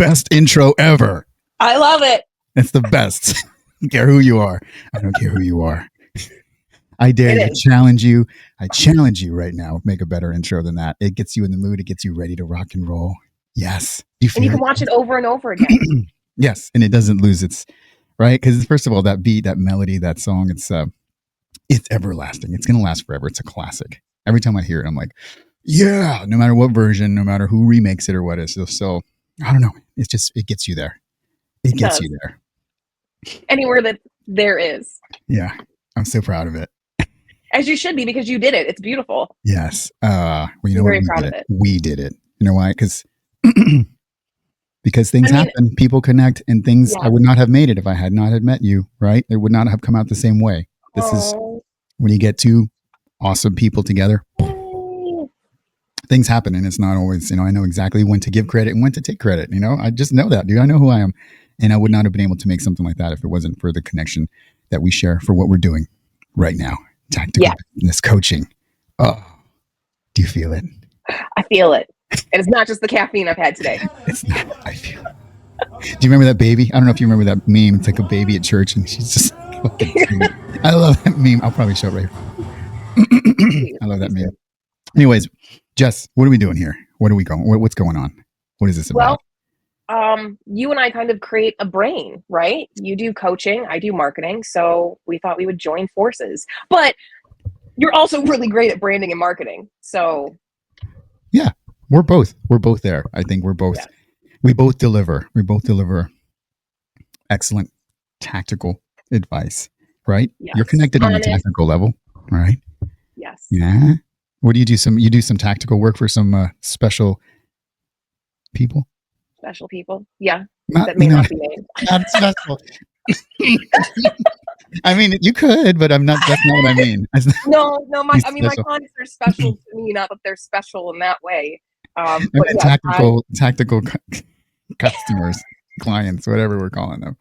best intro ever. I love it. It's the best. I don't care who you are. I don't care who you are. I dare you. Challenge you. I challenge you right now. Make a better intro than that. It gets you in the mood. It gets you ready to rock and roll. Yes. And you can watch it over and over again. Yes. And it doesn't lose its, right? Because first of all, that beat, that melody, that song, it's everlasting. It's going to last forever. It's a classic. Every time I hear it, I'm like, yeah, no matter what version, no matter who remakes it or what is. So I don't know. It's just, it gets you there. It gets you there. Anywhere that there is. Yeah. I'm so proud of it. As you should be, because you did it. It's beautiful. Yes. Well, you know I'm what? very proud of it. We did it. You know why? Because things happen, people connect, and things, I would not have made it if I had not had met you, right? It would not have come out the same way. This is when you get two awesome people together, things happen, and it's not always, I know exactly when to give credit and when to take credit. I just know that, dude. I know who I am, and I would not have been able to make something like that if it wasn't for the connection that we share for what we're doing right now. Tactical business coaching. Oh, do you feel it? I feel it. And it's not just the caffeine I've had today. It's not. I feel it. Do you remember that baby? I don't know if you remember that meme. It's like a baby at church, and she's just I love that meme. I'll probably show it right. I love that meme. Anyways, Jess, what are we doing here? What's going on? What is this about? Well, you and I kind of create a brain, right? You do coaching, I do marketing. So we thought we would join forces. But you're also really great at branding and marketing. So yeah, we're both there. I think we both deliver. We both deliver excellent tactical advice, right? Yes. You're connected on a tactical level, right? Yes. Yeah. What do you do? You do some tactical work for some special people? Special people? Yeah. Not, that may not be named. Not special. I mean, you could, but I'm not. That's not what I mean. No. My clients are special to me, not that they're special in that way. But tactical customers, clients, whatever we're calling them.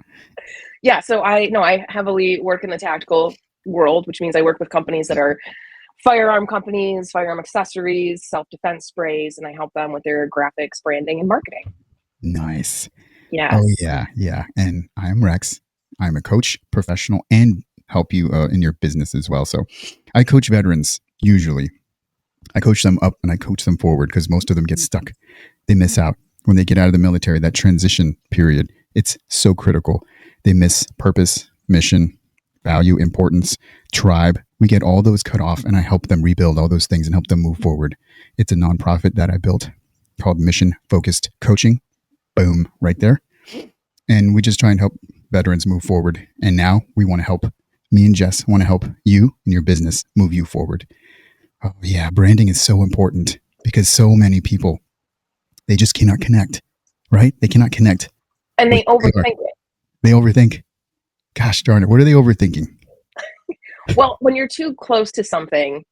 Yeah. So I heavily work in the tactical world, which means I work with companies that are firearm companies, firearm accessories, self-defense sprays, and I help them with their graphics, branding, and marketing. Nice. Yes. Oh, yeah. And I'm Rex. I'm a coach, professional, and help you in your business as well. So I coach veterans usually. I coach them up and I coach them forward because most of them get stuck. They miss out when they get out of the military, that transition period. It's so critical. They miss purpose, mission, value, importance, tribe. We get all those cut off and I help them rebuild all those things and help them move forward. It's a nonprofit that I built called Mission Focused Coaching. Boom, right there. And we just try and help veterans move forward. And now me and Jess want to help you and your business move you forward. Oh yeah, branding is so important because so many people, they just cannot connect, right? They cannot connect. And they overthink it. They overthink. Gosh darn it. What are they overthinking? Well, when you're too close to something,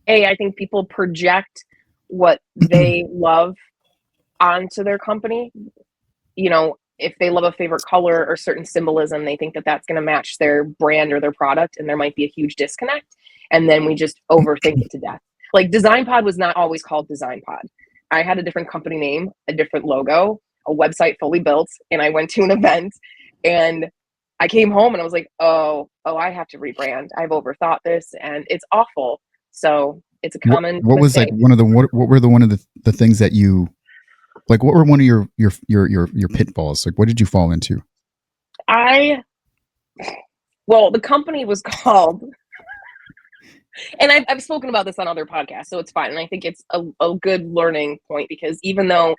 I think people project what they love onto their company. If they love a favorite color or certain symbolism, they think that that's going to match their brand or their product, and there might be a huge disconnect. And then we just overthink it to death. Like Design Pod was not always called Design Pod. I had a different company name, a different logo, a website fully built, and I went to an event and I came home and I was like, oh, I have to rebrand. I've overthought this and it's awful. So it's a common What was like one of the things that you like, what were one of your pitfalls? Like, what did you fall into? The company was called, and I've spoken about this on other podcasts, so it's fine. And I think it's a good learning point because even though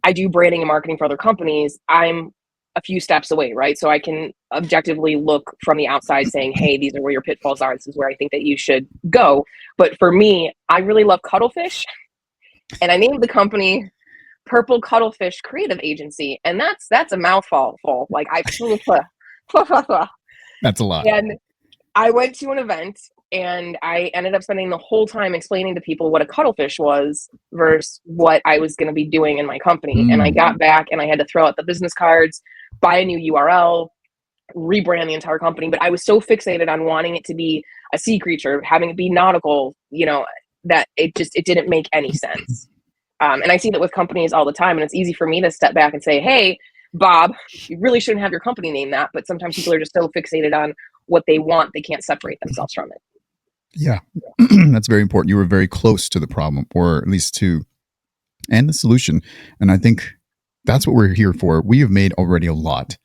I do branding and marketing for other companies, I'm a few steps away, right? So I can objectively look from the outside saying, hey, these are where your pitfalls are. This is where I think that you should go. But for me, I really love cuttlefish. And I named the company Purple Cuttlefish Creative Agency. And that's a mouthful. Like that's a lot. And I went to an event and I ended up spending the whole time explaining to people what a cuttlefish was versus what I was going to be doing in my company. And I got back and I had to throw out the business cards, buy a new URL, rebrand the entire company. But I was so fixated on wanting it to be a sea creature, having it be nautical, that it didn't make any sense. And I see that with companies all the time, and it's easy for me to step back and say, hey, Bob, you really shouldn't have your company name that. But sometimes people are just so fixated on what they want, they can't separate themselves from it. Yeah, that's very important. You were very close to the problem, or at least and the solution. And I think that's what we're here for. We have made already a lot,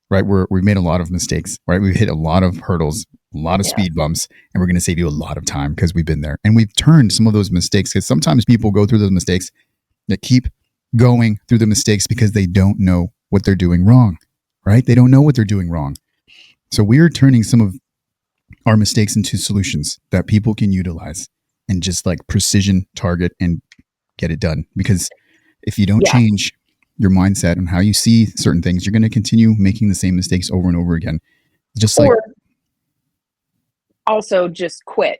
right? We've made a lot of mistakes, right? We've hit a lot of hurdles, a lot of speed bumps, and we're going to save you a lot of time because we've been there. And we've turned some of those mistakes, because sometimes people go through those mistakes that keep going through the mistakes because they don't know what they're doing wrong, right? They don't know what they're doing wrong. So we are turning some of our mistakes into solutions that people can utilize and just like precision target and get it done. Because if you don't change your mindset and how you see certain things, you're going to continue making the same mistakes over and over again. Just or also just quit.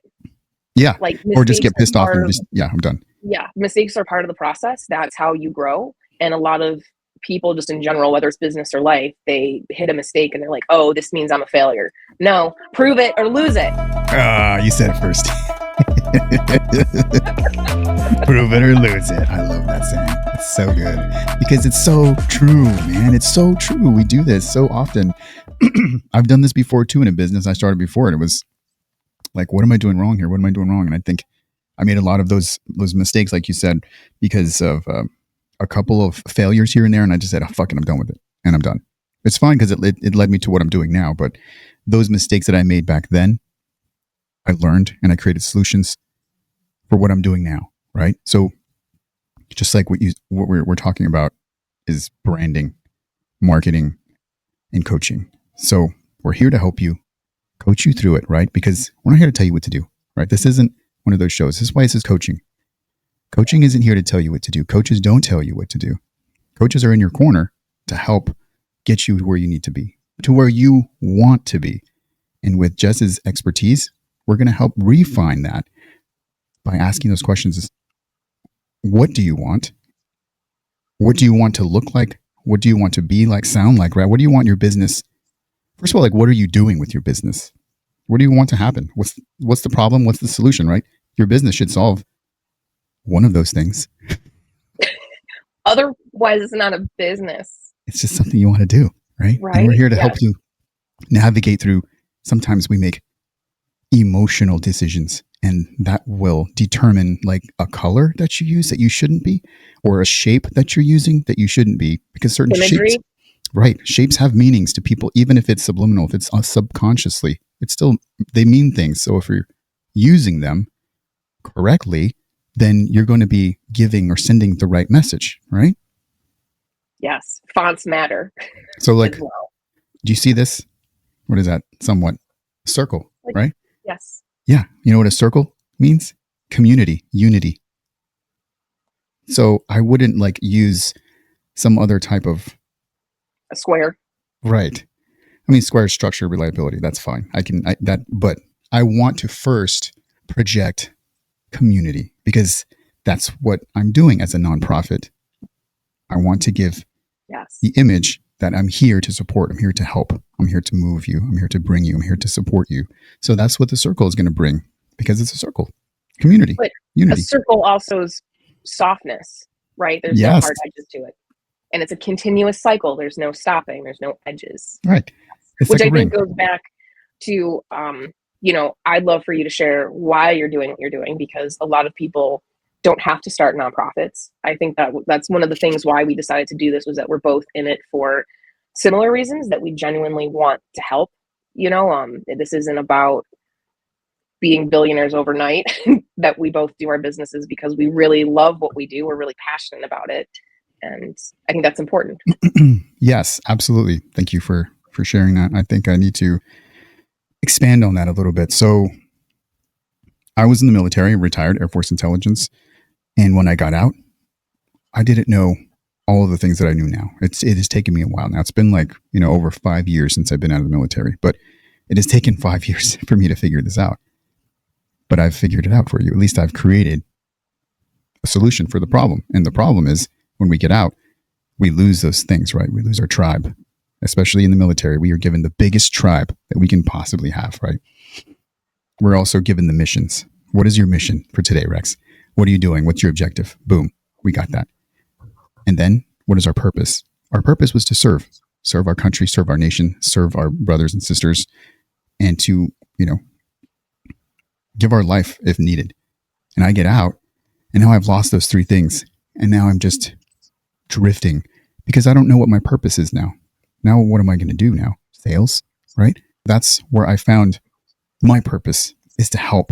Yeah. Like, or just get pissed off and just, I'm done. Yeah. Mistakes are part of the process. That's how you grow. And a lot of people just in general, whether it's business or life, they hit a mistake and they're like, oh, this means I'm a failure. No, prove it or lose it. You said it first. Prove it or lose it. I love that saying. It's so good because it's so true, man. It's so true. We do this so often. I've done this before too in a business I started before, and it was like, what am I doing wrong here? What am I doing wrong? And I think I made a lot of those mistakes, like you said, because of a couple of failures here and there. And I just said, oh, fuck it, I'm done with it. And I'm done. It's fine because it led me to what I'm doing now. But those mistakes that I made back then, I learned and I created solutions for what I'm doing now. Right. So just like what we're talking about is branding, marketing, and coaching. So we're here to help you, coach you through it, right? Because we're not here to tell you what to do, right? This isn't one of those shows. This is why it says coaching. Coaching isn't here to tell you what to do. Coaches don't tell you what to do. Coaches are in your corner to help get you to where you need to be, to where you want to be. And with Jess's expertise, we're going to help refine that by asking those questions. What do you want? What do you want to look like? What do you want to be like, sound like, right? What do you want your business? First of all, like, what are you doing with your business? What do you want to happen? What's the problem? What's the solution, right? Your business should solve one of those things. Otherwise, it's not a business. It's just something you want to do, right? And we're here to help you navigate through. Sometimes we make emotional decisions, and that will determine like a color that you use that you shouldn't be, or a shape that you're using that you shouldn't be, because certain shapes, right? Shapes have meanings to people, even if it's subliminal, if it's subconsciously, it's still, they mean things. So if you're using them correctly, then you're going to be giving or sending the right message, right? Yes. Fonts matter. So like, do you see this? What is that? Somewhat circle, right? Yes. Yeah. You know what a circle means? Community, unity. So I wouldn't like use some other type of a square. Right. I mean, square structure, reliability. That's fine. But I want to first project community, because that's what I'm doing as a nonprofit. I want to give the image that I'm here to support. I'm here to help. I'm here to move you. I'm here to bring you. I'm here to support you. So that's what the circle is going to bring, because it's a circle. Community. But unity. A circle also is softness, right? There's no hard edges to it. And it's a continuous cycle. There's no stopping. There's no edges. Right. It's which like I think goes back to, I'd love for you to share why you're doing what you're doing, because a lot of people don't have to start nonprofits. I think that's one of the things why we decided to do this, was that we're both in it for similar reasons, that we genuinely want to help. This isn't about being billionaires overnight, that we both do our businesses because we really love what we do. We're really passionate about it. And I think that's important. Yes, absolutely. Thank you for sharing that. I think I need to expand on that a little bit. So I was in the military, retired Air Force intelligence. And when I got out, I didn't know all of the things that I knew now. It has taken me a while now. It's been like, over 5 years since I've been out of the military, but it has taken 5 years for me to figure this out. But I've figured it out for you. At least I've created a solution for the problem. And the problem is, when we get out, we lose those things, right? We lose our tribe, especially in the military. We are given the biggest tribe that we can possibly have, right? We're also given the missions. What is your mission for today, Rex? What are you doing? What's your objective? Boom. We got that. And then what is our purpose? Our purpose was to serve our country, serve our nation, serve our brothers and sisters, and to, give our life if needed. And I get out, and now I've lost those three things. And now I'm just drifting because I don't know what my purpose is now. Now, what am I going to do now? Sales, right? That's where I found my purpose, is to help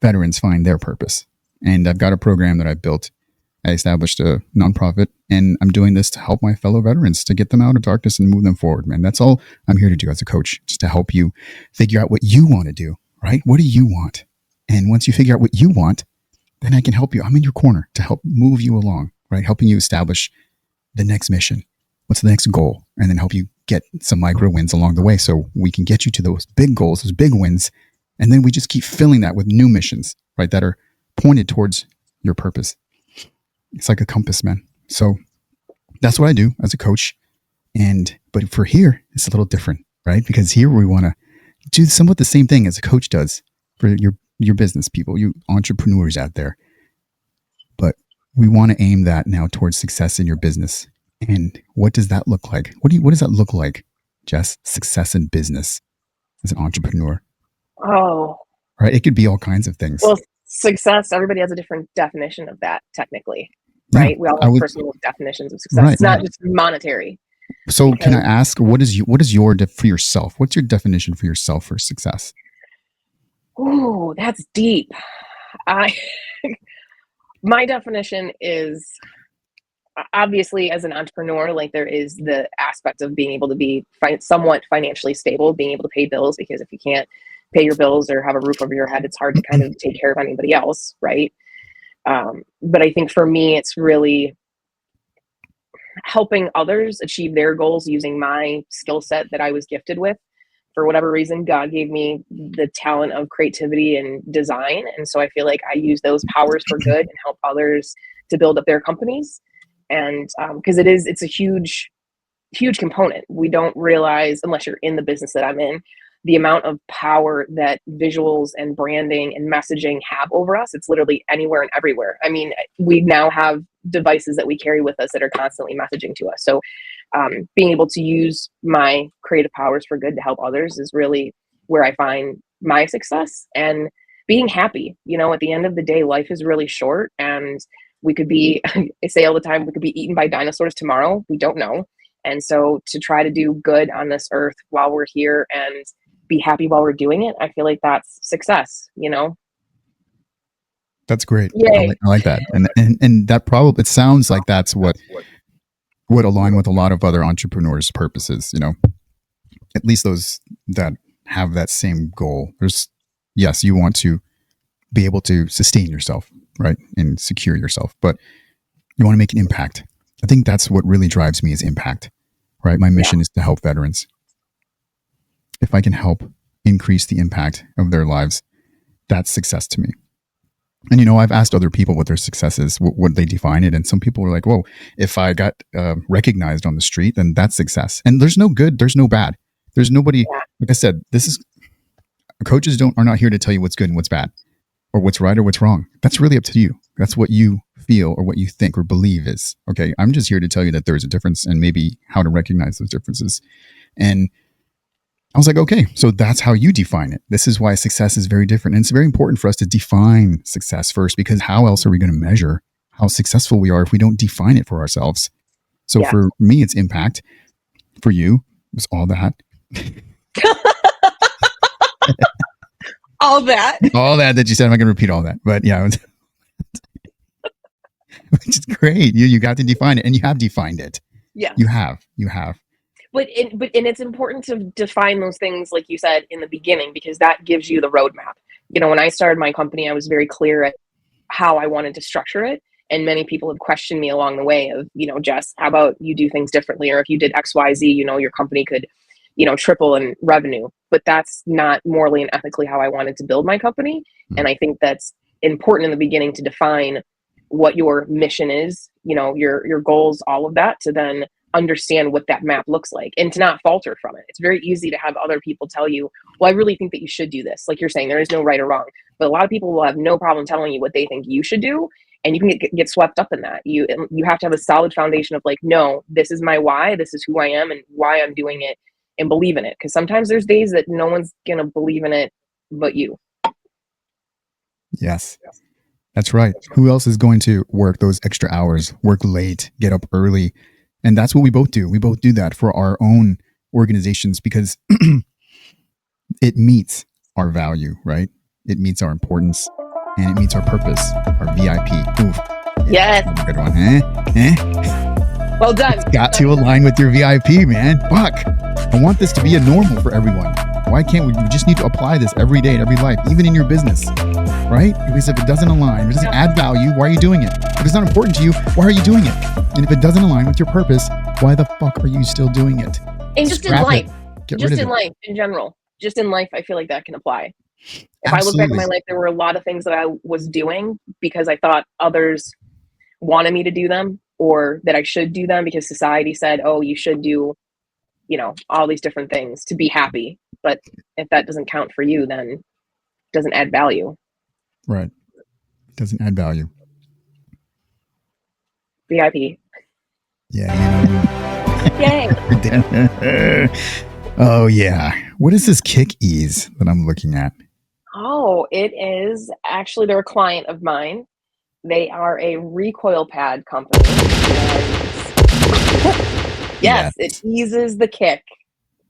veterans find their purpose. And I've got a program that I've built. I established a nonprofit, and I'm doing this to help my fellow veterans, to get them out of darkness and move them forward, man. That's all I'm here to do as a coach, just to help you figure out what you want to do, right? What do you want? And once you figure out what you want, then I can help you. I'm in your corner to help move you along, right? Helping you establish the next mission. What's the next goal? And then help you get some micro wins along the way so we can get you to those big goals, those big wins. And then we just keep filling that with new missions, right? That are pointed towards your purpose. It's like a compass, man. So that's what I do as a coach. But for here, it's a little different, right? Because here we want to do somewhat the same thing as a coach does for your business people, you entrepreneurs out there. But we want to aim that now towards success in your business. And what does that look like? What does that look like, Jess? Success in business as an entrepreneur. Oh, right. It could be all kinds of things. Well, success, everybody has a different definition of that, technically, right? We all have personal definitions of success. Right, it's not just monetary. So can I ask, what is your for yourself? What's your definition for yourself for success? Oh, that's deep. My definition is, obviously, as an entrepreneur, like, there is the aspect of being able to be somewhat financially stable, being able to pay bills, because if you can't pay your bills or have a roof over your head, it's hard to kind of take care of anybody else, right? But I think for me, it's really helping others achieve their goals using my skill set that I was gifted with. For whatever reason, God gave me the talent of creativity and design. And so I feel like I use those powers for good and help others to build up their companies. And because it's a huge component. We don't realize, unless you're in the business that I'm in, the amount of power that visuals and branding and messaging have over us. It's literally anywhere and everywhere. I mean, we now have devices that we carry with us that are constantly messaging to us. So being able to use my creative powers for good to help others is really where I find my success. And being happy, at the end of the day, life is really short, and we could be, I say all the time, we could be eaten by dinosaurs tomorrow. We don't know. And so to try to do good on this earth while we're here and be happy while we're doing it, I feel like that's success, That's great. Yay. I like that. And that probably, it sounds like that's what would align with a lot of other entrepreneurs' purposes, at least those that have that same goal. Yes, you want to be able to sustain yourself, right? And secure yourself, but you want to make an impact. I think that's what really drives me, is impact, right? My mission is to help veterans. If I can help increase the impact of their lives, that's success to me. And, I've asked other people what their success is, what they define it. And some people were like, whoa, if I got recognized on the street, then that's success. And there's no good, there's no bad. There's nobody, like I said, coaches are not here to tell you what's good and what's bad, or what's right or what's wrong. That's really up to you. That's what you feel or what you think or believe is. Okay, I'm just here to tell you that there's a difference and maybe how to recognize those differences. And I was like, okay, so that's how you define it. This is why success is very different. And it's very important for us to define success first, because how else are we going to measure how successful we are if we don't define it for ourselves? So for me, it's impact. For you, it's all that. All that. All that you said. I'm not going to repeat all that. But yeah, which is great. You got to define it, and you have defined it. Yeah. You have. But it's important to define those things, like you said, in the beginning, because that gives you the roadmap. When I started my company, I was very clear at how I wanted to structure it. And many people have questioned me along the way of, Jess, how about you do things differently? Or if you did X, Y, Z, your company could, triple in revenue. But that's not morally and ethically how I wanted to build my company. Mm-hmm. And I think that's important in the beginning to define what your mission is, your goals, all of that, to then understand what that map looks like and to not falter from it. It's very easy to have other people tell you, well, I really think that you should do this. Like you're saying, there is no right or wrong, but a lot of people will have no problem telling you what they think you should do. and you can get swept up in that. You have to have a solid foundation of like, no, this is my why, this is who I am and why I'm doing it, and believe in it. Because sometimes there's days that no one's gonna believe in it but you. Yes, that's right. Who else is going to work those extra hours, work late, get up early? And that's what we both do. We both do that for our own organizations because it meets our value, right? It meets our importance and it meets our purpose, our VIP. Oof. Yes. Good one. Well done. Got to align with your VIP, man. Fuck. I want this to be a normal for everyone. Why can't we? We just need to apply this every day in every life, even in your business, right? Because if it doesn't align, if it doesn't add value, why are you doing it? If it's not important to you, why are you doing it? And if it doesn't align with your purpose, why the fuck are you still doing it? And just in life, just in life in general, just in life, I feel like that can apply. If I look back at my life, there were a lot of things that I was doing because I thought others wanted me to do them, or that I should do them because society said, oh, you should do, all these different things to be happy. But if that doesn't count for you, then it doesn't add value. Right. It doesn't add value. VIP. Yeah. Yay. Oh, yeah. What is this Kick Ease that I'm looking at? Oh, it is actually, they're a client of mine. They are a recoil pad company. Yes, it eases the kick.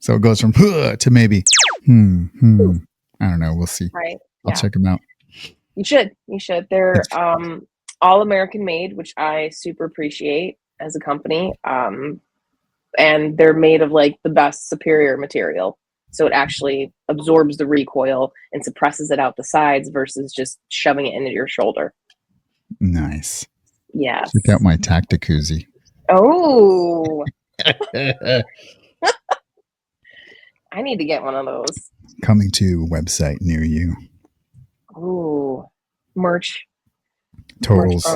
So it goes from to maybe, I don't know. We'll see. Right. I'll check them out. You should. They're all American made, which I super appreciate as a company. And they're made of like the best superior material. So it actually absorbs the recoil and suppresses it out the sides versus just shoving it into your shoulder. Nice. Yes. Check out my Tacticuzzi. Oh. I need to get one of those. Coming to a website near you. Ooh. Merch. Totals.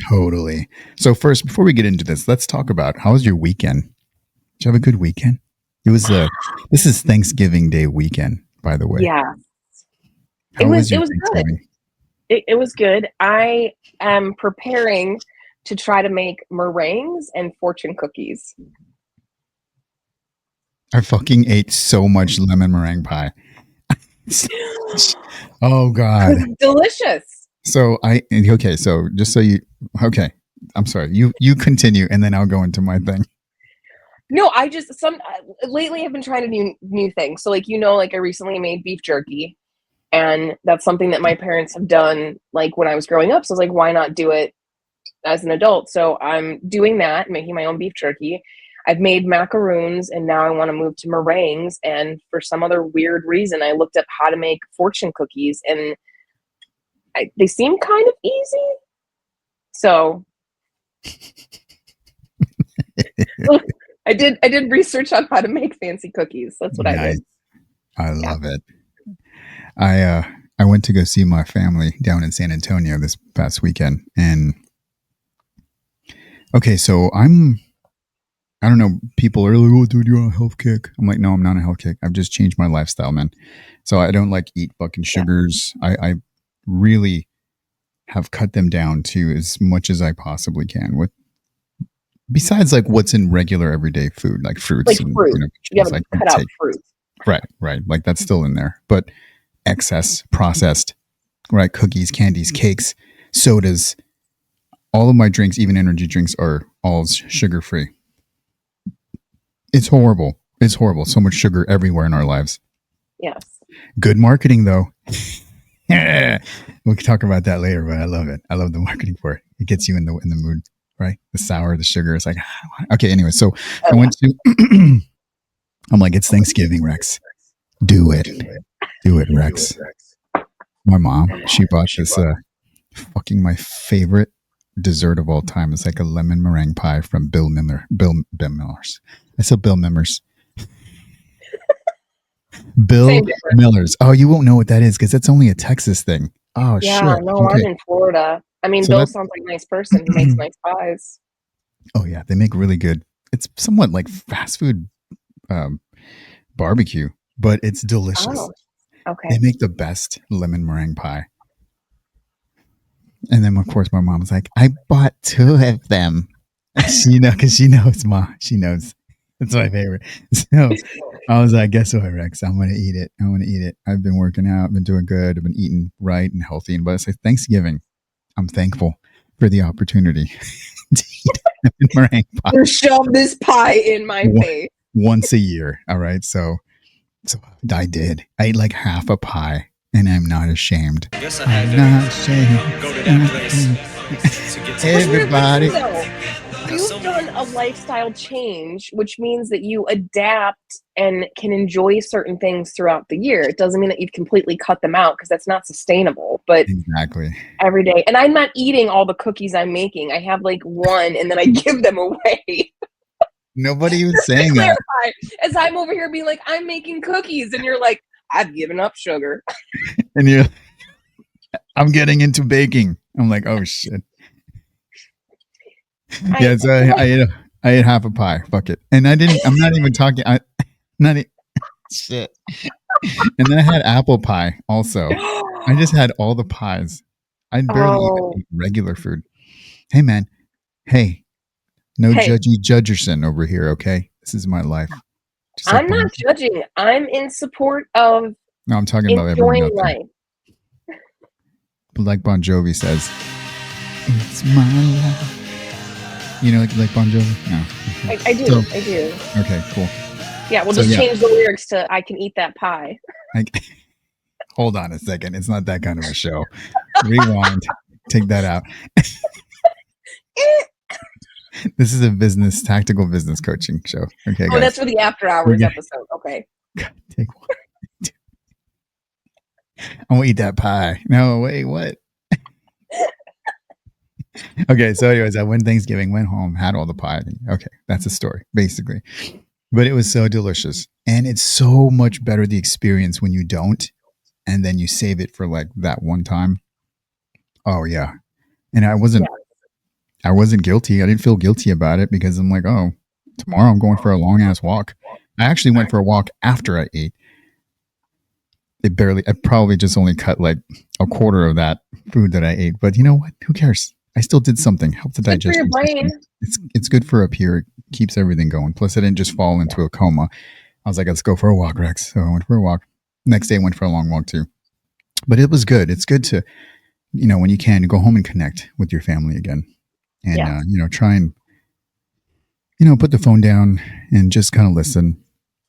Totally. So first, before we get into this, let's talk about how was your weekend? Did you have a good weekend? It was this is Thanksgiving Day weekend, by the way. Yeah. How was good. It was good. I am preparing to try to make meringues and fortune cookies. I fucking ate so much lemon meringue pie. Oh God. Delicious. So I'm sorry. You continue and then I'll go into my thing. No, I just lately I've been trying to do new things. So I recently made beef jerky, and that's something that my parents have done like when I was growing up. So I was like, why not do it as an adult? So I'm doing that, making my own beef jerky. I've made macaroons, and now I want to move to meringues. And for some other weird reason, I looked up how to make fortune cookies, and they seem kind of easy. So I did research on how to make fancy cookies. That's what I did. I love it. I went to go see my family down in San Antonio this past weekend, and okay, so I don't know, people are like, oh dude, you're on a health kick. I'm like, no, I'm not on a health kick. I've just changed my lifestyle, man. So I don't like eat fucking sugars. I really have cut them down to as much as I possibly can with besides like what's in regular everyday food, like fruits. Like and, fruit. You have to cut out fruit. Right. Like that's still in there. But excess processed, right? Cookies, candies, cakes, sodas, all of my drinks, even energy drinks, are all sugar free. It's horrible. So much sugar everywhere in our lives. Yes. Good marketing though. We can talk about that later, but I love it. I love the marketing for it. It gets you in the mood, right? The sour, the sugar. It's like, okay. Anyway, so I went to, I'm like, it's Thanksgiving, Rex. Do it, Rex. My mom, she bought this fucking my favorite dessert of all time. It's like a lemon meringue pie from Bill Miller's. I said Bill Mimmers. Bill Miller's. Oh, you won't know what that is because that's only a Texas thing. Oh, yeah, shit. No, okay. I'm in Florida. I mean, so Bill sounds like a nice person. He makes nice pies. Oh, yeah. They make really good. It's somewhat like fast food barbecue, but it's delicious. Oh, okay. They make the best lemon meringue pie. And then, of course, my mom was like, I bought 2 of them. Because she knows, Ma. She knows. That's my favorite. So I was like, guess what, Rex? I'm going to eat it. I'm going to eat it. I've been working out. I've been doing good. I've been eating right and healthy. But it's like Thanksgiving. I'm thankful for the opportunity to eat a meringue pie. You shove this pie in my face. Once a year. All right. So I did. I ate like half a pie. And I'm not ashamed. Guess I'm not ashamed. Go to that place to get to Everybody. You've done a lifestyle change, which means that you adapt and can enjoy certain things throughout the year. It doesn't mean that you've completely cut them out because that's not sustainable. But exactly every day, and I'm not eating all the cookies I'm making. I have like one, and then I give them away. Nobody was saying that. As I'm over here being like, I'm making cookies, and you're like, I've given up sugar. And I'm getting into baking. I'm like, oh shit. Yeah, so I ate half a pie. Fuck it. And I'm not even talking. Shit. And then I had apple pie also. I just had all the pies. I barely even eat regular food. Hey man. Hey. No judgy judgerson over here, okay? This is my life. I'm not judging. I'm in support of no, I'm talking about everyone out there. Life. Like Bon Jovi says, it's my life. You know, like Bon Jovi? No. I do. I do. Okay, cool. Yeah, we'll just change the lyrics to I can eat that pie. Hold on a second. It's not that kind of a show. Rewind. Take that out. This is a tactical business coaching show. Okay, guys. That's for the after hours episode. Okay. God, take one. I'm going to eat that pie. No, wait, what? Okay, so anyways, I went Thanksgiving, went home, had all the pie. Okay, that's the story, basically. But it was so delicious. And it's so much better, the experience, when you don't, and then you save it for like that one time. Oh, yeah. And I wasn't guilty. I didn't feel guilty about it because I'm like, oh, tomorrow I'm going for a long-ass walk. I actually went for a walk after I ate. I probably just only cut like a quarter of that food that I ate. But you know what? Who cares? I still did something. Help the digestion. Good for your brain. It's good for up here. It keeps everything going. Plus, I didn't just fall into a coma. I was like, let's go for a walk, Rex. So I went for a walk. Next day, I went for a long walk too. But it was good. It's good to, when you can, go home and connect with your family again. And, try and, put the phone down and just kind of listen.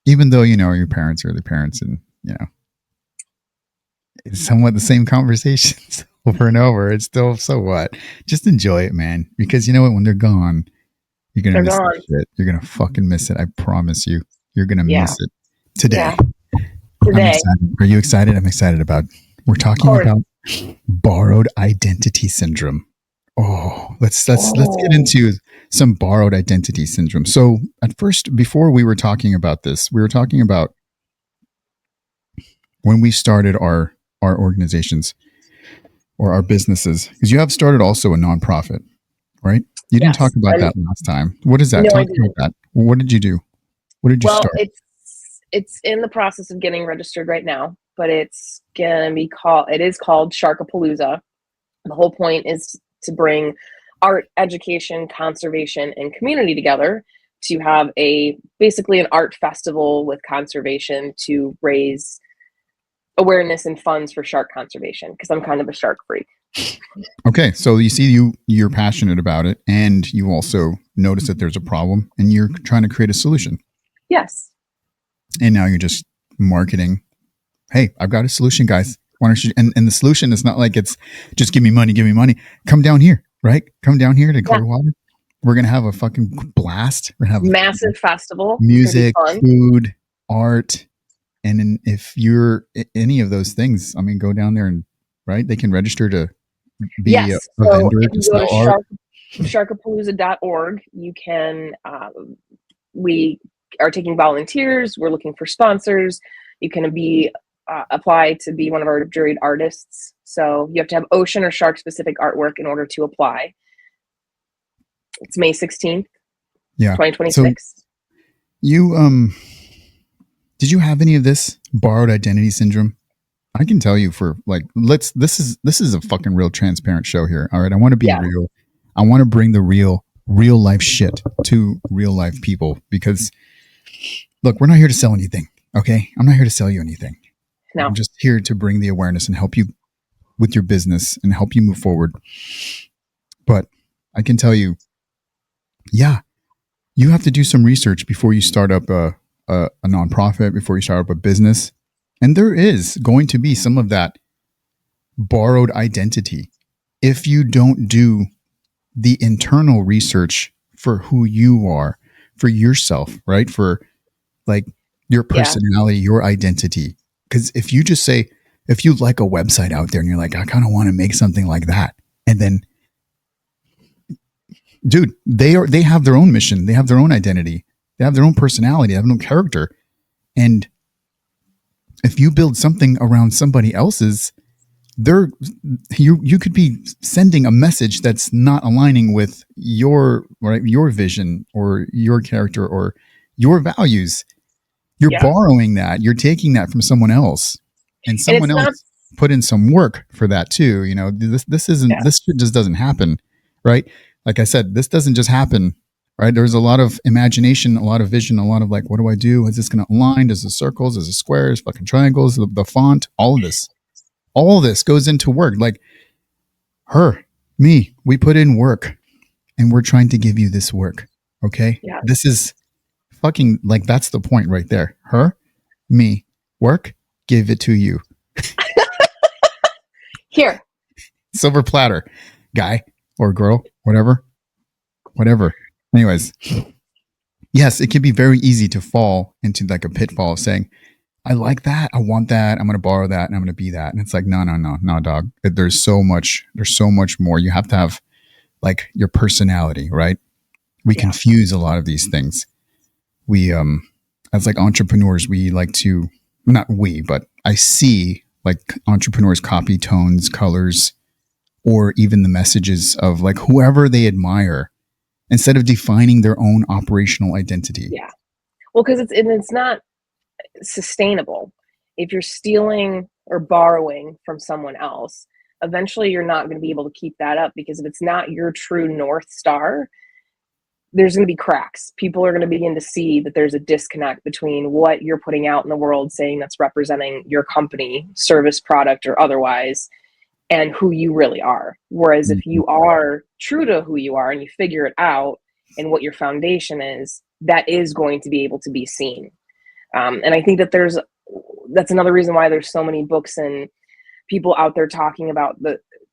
Even though, your parents are the parents and, it's somewhat the same conversations over and over. It's still, so what? Just enjoy it, man. Because you know what? When they're gone, you're going to miss that shit. You're going to fucking miss it. I promise you. You're going to miss it. Today. I'm excited. Are you excited? I'm excited we're talking about borrowed identity syndrome. Oh, let's get into some borrowed identity syndrome. So at first, before we were talking about this, we were talking about when we started our organizations or our businesses, because you have started also a nonprofit, right? You didn't talk about that last time. What is that? No, talk about that. What did you do? What did you start? It's in the process of getting registered right now, but it is called Sharkapalooza. The whole point is to bring art, education, conservation, and community together to have basically an art festival with conservation to raise awareness and funds for shark conservation, because I'm kind of a shark freak. Okay, so you see, you're passionate about it, and you also notice that there's a problem, and you're trying to create a solution. Yes. And now you're just marketing. Hey, I've got a solution, guys. Why don't you? And the solution is not like it's just give me money. Come down here, right? Come down here to Clearwater. We're gonna have a fucking blast. We're gonna have massive festival, music, food, art. And if you're any of those things, I mean, go down there and they can register to be a vendor to sell art. Sharkapalooza.org. You can. We are taking volunteers. We're looking for sponsors. You can apply to be one of our juried artists. So you have to have ocean or shark specific artwork in order to apply. It's May 16th, 2026. So you did you have any of this borrowed identity syndrome? I can tell you for like, this is a fucking real transparent show here. All right. I want to be Yeah. real. I want to bring the real life shit to real life people because look, we're not here to sell anything. Okay. I'm not here to sell you anything. No. I'm just here to bring the awareness and help you with your business and help you move forward. But I can tell you, yeah, you have to do some research before you start up a nonprofit, before you start up a business. And there is going to be some of that borrowed identity if you don't do the internal research for who you are, for yourself, right? For like your personality, your identity. Because if you just say, if you like a website out there and you're like, I kind of want to make something like that. And then, dude, they have their own mission. They have their own identity. They have their own personality. They have no character. And if you build something around somebody else's, you could be sending a message that's not aligning with your vision or your character or your values. You're borrowing that. You're taking that from someone else, and someone else put in some work for that too. You know, this isn't this just doesn't happen, right? Like I said, this doesn't just happen, right? There's a lot of imagination, a lot of vision, a lot of like, what do I do? Is this going to align? Does it circles? Does it squares? Fucking triangles? The font? All of this goes into work. Like me, we put in work, and we're trying to give you this work. Okay, this is fucking like that's the point right there. Me, work, give it to you. Here, silver platter, guy or girl, whatever. Anyways, yes, it can be very easy to fall into like a pitfall of saying, I like that, I want that, I'm going to borrow that, and I'm going to be that. And it's like, no, dog. There's so much more. You have to have like your personality, right? We confuse a lot of these things. We, as like entrepreneurs, we like to, not we, but I see like entrepreneurs copy tones, colors, or even the messages of like whoever they admire instead of defining their own operational identity. Yeah. Well, because it's not sustainable. If you're stealing or borrowing from someone else, eventually you're not going to be able to keep that up, because if it's not your true North Star, there's going to be cracks. People are going to begin to see that there's a disconnect between what you're putting out in the world, saying that's representing your company, service, product, or otherwise, and who you really are. Whereas if you are true to who you are and you figure it out and what your foundation is, that is going to be able to be seen. And I think that that's another reason why there's so many books and people out there talking about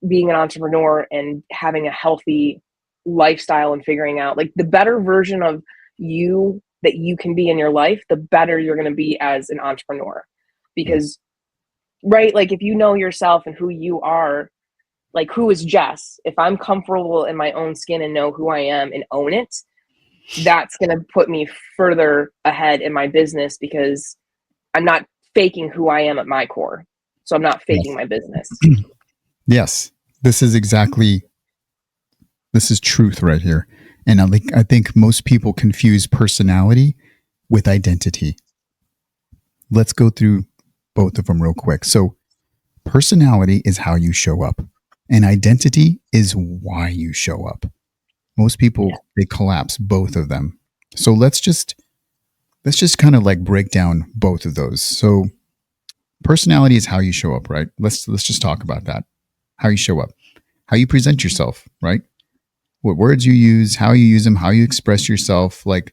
being an entrepreneur and having a healthy lifestyle and figuring out like the better version of you that you can be in your life, the better you're going to be as an entrepreneur. Because right, like if you know yourself and who you are, like who is Jess, if I'm comfortable in my own skin and know who I am and own it, that's going to put me further ahead in my business, because I'm not faking who I am at my core. So I'm not faking my business. Yes, this is truth right here. And I think most people confuse personality with identity. Let's go through both of them real quick. So personality is how you show up, and identity is why you show up. Most people, they collapse both of them. So let's just kind of like break down both of those. So personality is how you show up, right? Let's just talk about that. How you show up, how you present yourself, right? What words you use, how you use them, how you express yourself. Like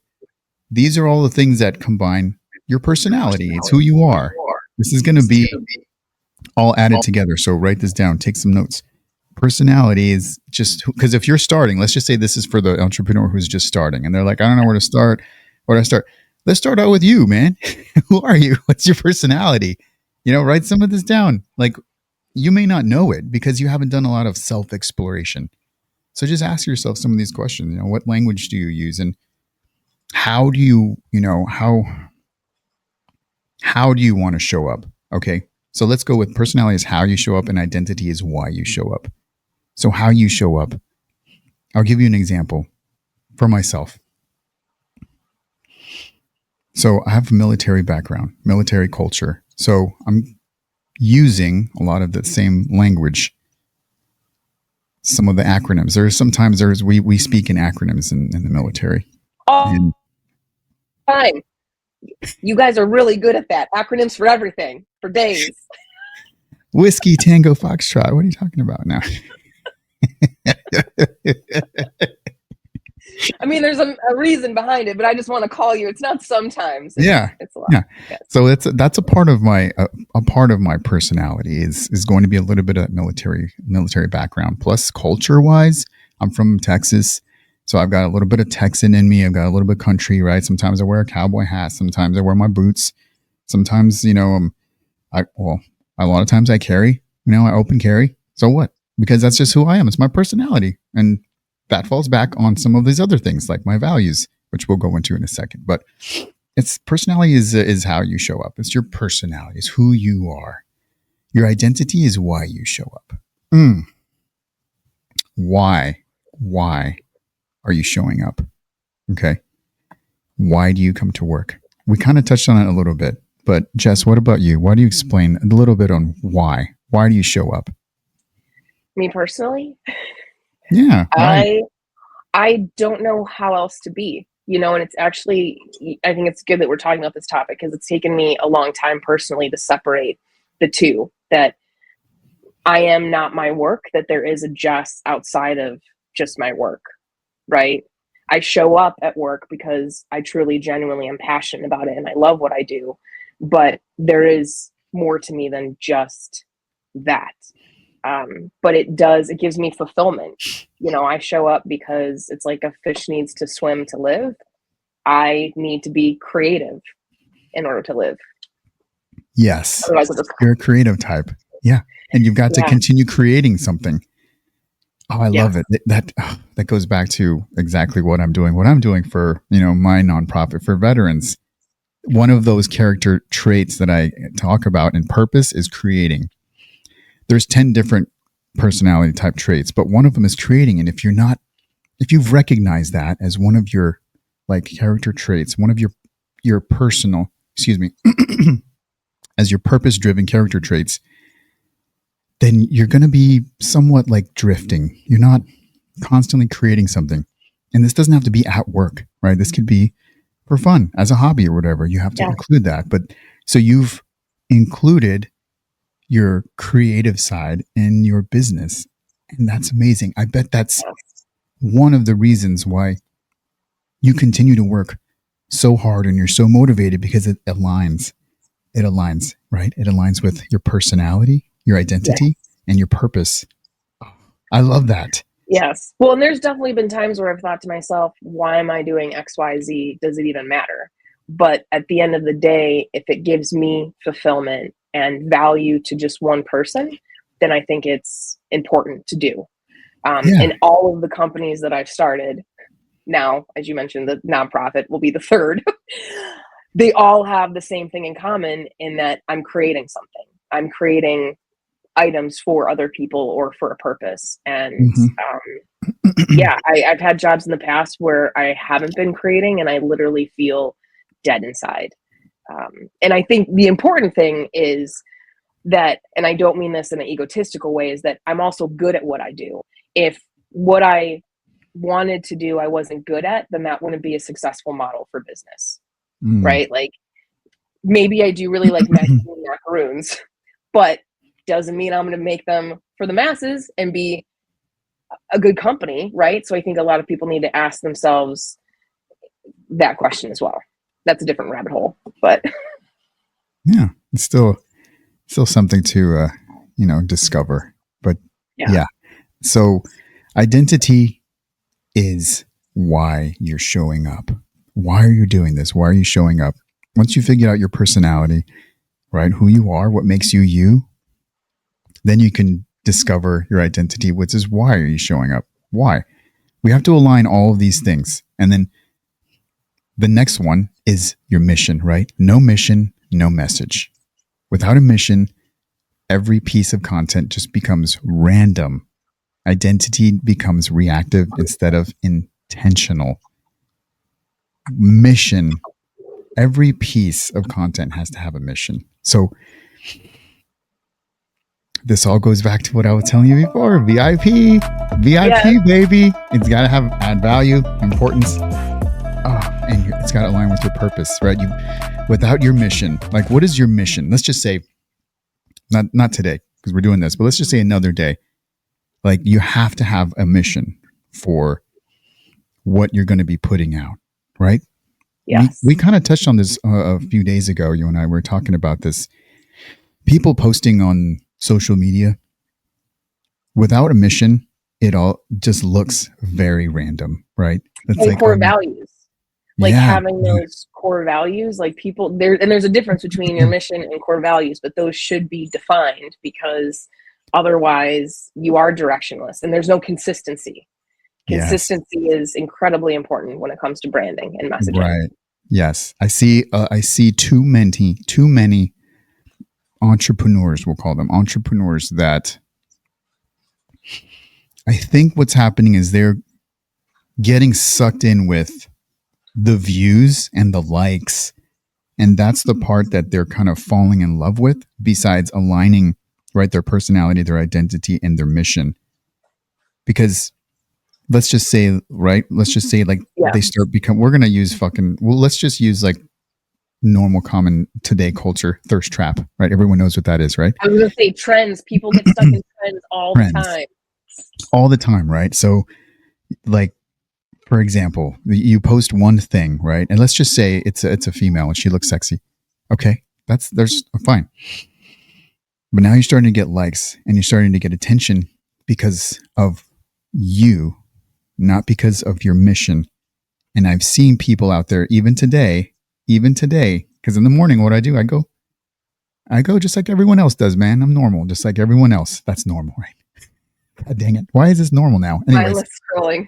these are all the things that combine your personality. It's who you are. This is going to be all added together. So write this down, take some notes. Personality is just because if you're starting, let's just say this is for the entrepreneur who's just starting and they're like, I don't know where to start. Where do I start? Let's start out with you, man. Who are you? What's your personality? Write some of this down. Like you may not know it because you haven't done a lot of self-exploration. So just ask yourself some of these questions. What language do you use, and how do you, how do you want to show up? Okay. So let's go with personality is how you show up and identity is why you show up. So how you show up. I'll give you an example for myself. So I have a military background, military culture. So using a lot of the same language. Some of the acronyms. We speak in acronyms in the military. All And time. You guys are really good at that. Acronyms for everything, for days. Whiskey Tango Foxtrot. What are you talking about now? I mean, there's a reason behind it, but I just want to call you. It's not sometimes. It's a lot. Yeah. Yes. So that's a part of my personality is going to be a little bit of military background. Plus, culture wise, I'm from Texas, so I've got a little bit of Texan in me. I've got a little bit of country, right? Sometimes I wear a cowboy hat. Sometimes I wear my boots. Sometimes, a lot of times I carry. I open carry. So what? Because that's just who I am. It's my personality, and that falls back on some of these other things like my values, which we'll go into in a second. But it's personality is how you show up. It's your personality. It's who you are. Your identity is why you show up. Why are you showing up? Okay. Why do you come to work? We kind of touched on it a little bit, but Jess, what about you? Why do you explain a little bit on why? Why do you show up? Me personally? Yeah. Right. I don't know how else to be, and it's actually, I think it's good that we're talking about this topic because it's taken me a long time personally to separate the two, that I am not my work, that there is a Jess outside of just my work, right? I show up at work because I truly, genuinely am passionate about it and I love what I do, but there is more to me than just that. But it gives me fulfillment. I show up because it's like a fish needs to swim to live. I need to be creative in order to live. Yes. Otherwise, you're a creative type. Yeah. And you've got to continue creating something. Oh, I love it. That goes back to exactly what I'm doing. What I'm doing for, my nonprofit for veterans. One of those character traits that I talk about in purpose is creating. There's 10 different personality type traits, but one of them is creating. And if you've recognized that as one of your character traits, one of your personal, as your purpose driven character traits, then you're going to be somewhat like drifting. You're not constantly creating something. And this doesn't have to be at work, right? This could be for fun as a hobby or whatever. You have to include that. But so you've included your creative side in your business. And that's amazing. I bet that's one of the reasons why you continue to work so hard and you're so motivated, because it aligns, right? It aligns with your personality, your identity, and your purpose. I love that. Yes. Well, and there's definitely been times where I've thought to myself, why am I doing X, Y, Z? Does it even matter? But at the end of the day, if it gives me fulfillment and value to just one person, then I think it's important to do. And all of the companies that I've started now, as you mentioned, the nonprofit will be the third. They all have the same thing in common in that I'm creating something. I'm creating items for other people or for a purpose. And I've had jobs in the past where I haven't been creating and I literally feel dead inside. And I think the important thing is that, and I don't mean this in an egotistical way, is that I'm also good at what I do. If what I wanted to do I wasn't good at, then that wouldn't be a successful model for business, right? Like maybe I do really like macaroons, but doesn't mean I'm going to make them for the masses and be a good company, right? So I think a lot of people need to ask themselves that question as well. That's a different rabbit hole, but yeah, it's still something to discover. But so identity is why you're showing up. Why are you doing this? Why are you showing up? Once you figure out your personality, right, who you are, what makes you you, then you can discover your identity, which is why are you showing up? Why? We have to align all of these things. And then the next one is your mission, right? No mission, no message. Without a mission, every piece of content just becomes random. Identity becomes reactive instead of intentional. Mission. Every piece of content has to have a mission. So this all goes back to what I was telling you before. VIP, Yes. baby. It's got to have add value, importance, and it's got to align with your purpose, right? Without your mission, like what is your mission? Let's just say, not today because we're doing this, but let's just say another day. Like you have to have a mission for what you're going to be putting out, right? Yes. We kind of touched on this a few days ago. You and I were talking about this. People posting on social media without a mission, it all just looks very random, right? It's And core values, like having those core values, like people there, and there's a difference between your mission and core values, but those should be defined because otherwise you are directionless and there's no consistency. Consistency is incredibly important when it comes to branding and messaging. Right. Yes. I see too many entrepreneurs, we'll call them entrepreneurs, that I think what's happening is they're getting sucked in with the views and the likes. And that's the part that they're kind of falling in love with, besides aligning, right, their personality, their identity, and their mission. Because let's just say like they start we're going to use let's just use like normal common today culture thirst trap, right? Everyone knows what that is, right? I was going to say trends. People get stuck in trends all the time, right? So like, for example, you post one thing, right? And let's just say it's a female and she looks sexy. Okay. There's fine. But now you're starting to get likes and you're starting to get attention because of you, not because of your mission. And I've seen people out there, even today, because in the morning, what I do, I go just like everyone else does, man. I'm normal, just like everyone else. That's normal, right? God dang it. Why is this normal now? Anyways, scrolling.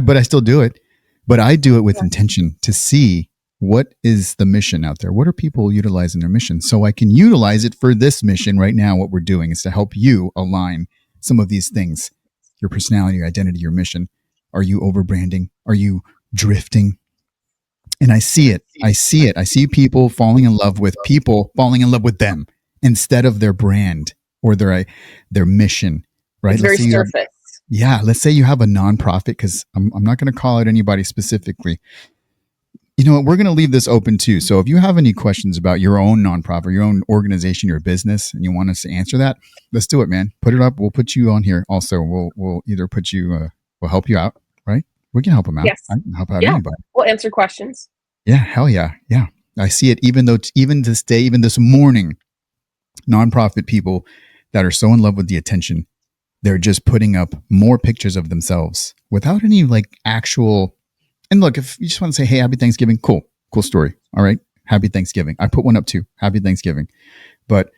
But I still do it. But I do it with intention to see what is the mission out there. What are people utilizing their mission? So I can utilize it for this mission right now. What we're doing is to help you align some of these things, your personality, your identity, your mission. Are you overbranding? Are you drifting? And I see it. I see people falling in love with them instead of their brand or their mission, right? It's very surface. Let's say you have a nonprofit, because I'm not going to call out anybody specifically. You know what? We're going to leave this open too. So if you have any questions about your own nonprofit, your own organization, your business, and you want us to answer that, let's do it, man. Put it up. We'll put you on here. Also, we'll either put you, we'll help you out, right? We can help them out. Yes. I can help out anybody. We'll answer questions. Yeah, hell yeah. Yeah. I see it even this day, even this morning, nonprofit people that are so in love with the attention, they're just putting up more pictures of themselves without any like actual. And look, if you just want to say, hey, happy Thanksgiving, cool story. All right. Happy Thanksgiving. I put one up too. Happy Thanksgiving. But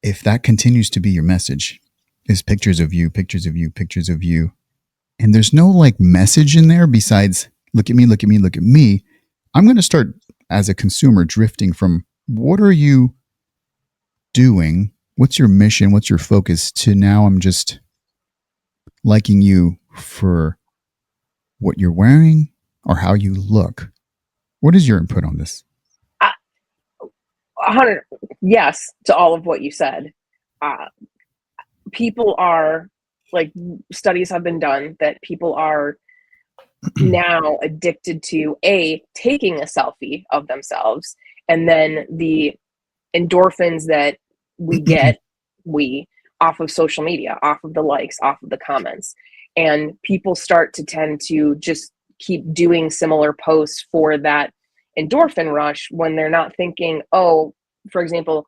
if that continues to be your message, is pictures of you, and there's no like message in there besides look at me, I'm going to start as a consumer drifting from what are you doing? What's your mission? What's your focus? To now I'm just liking you for what you're wearing or how you look. What is your input on this? 100 yes to all of what you said. People are, like, studies have been done that people are now addicted to taking a selfie of themselves, and then the endorphins that we get off of social media, off of the likes, off of the comments. And people start to tend to just keep doing similar posts for that endorphin rush when they're not thinking, oh, for example,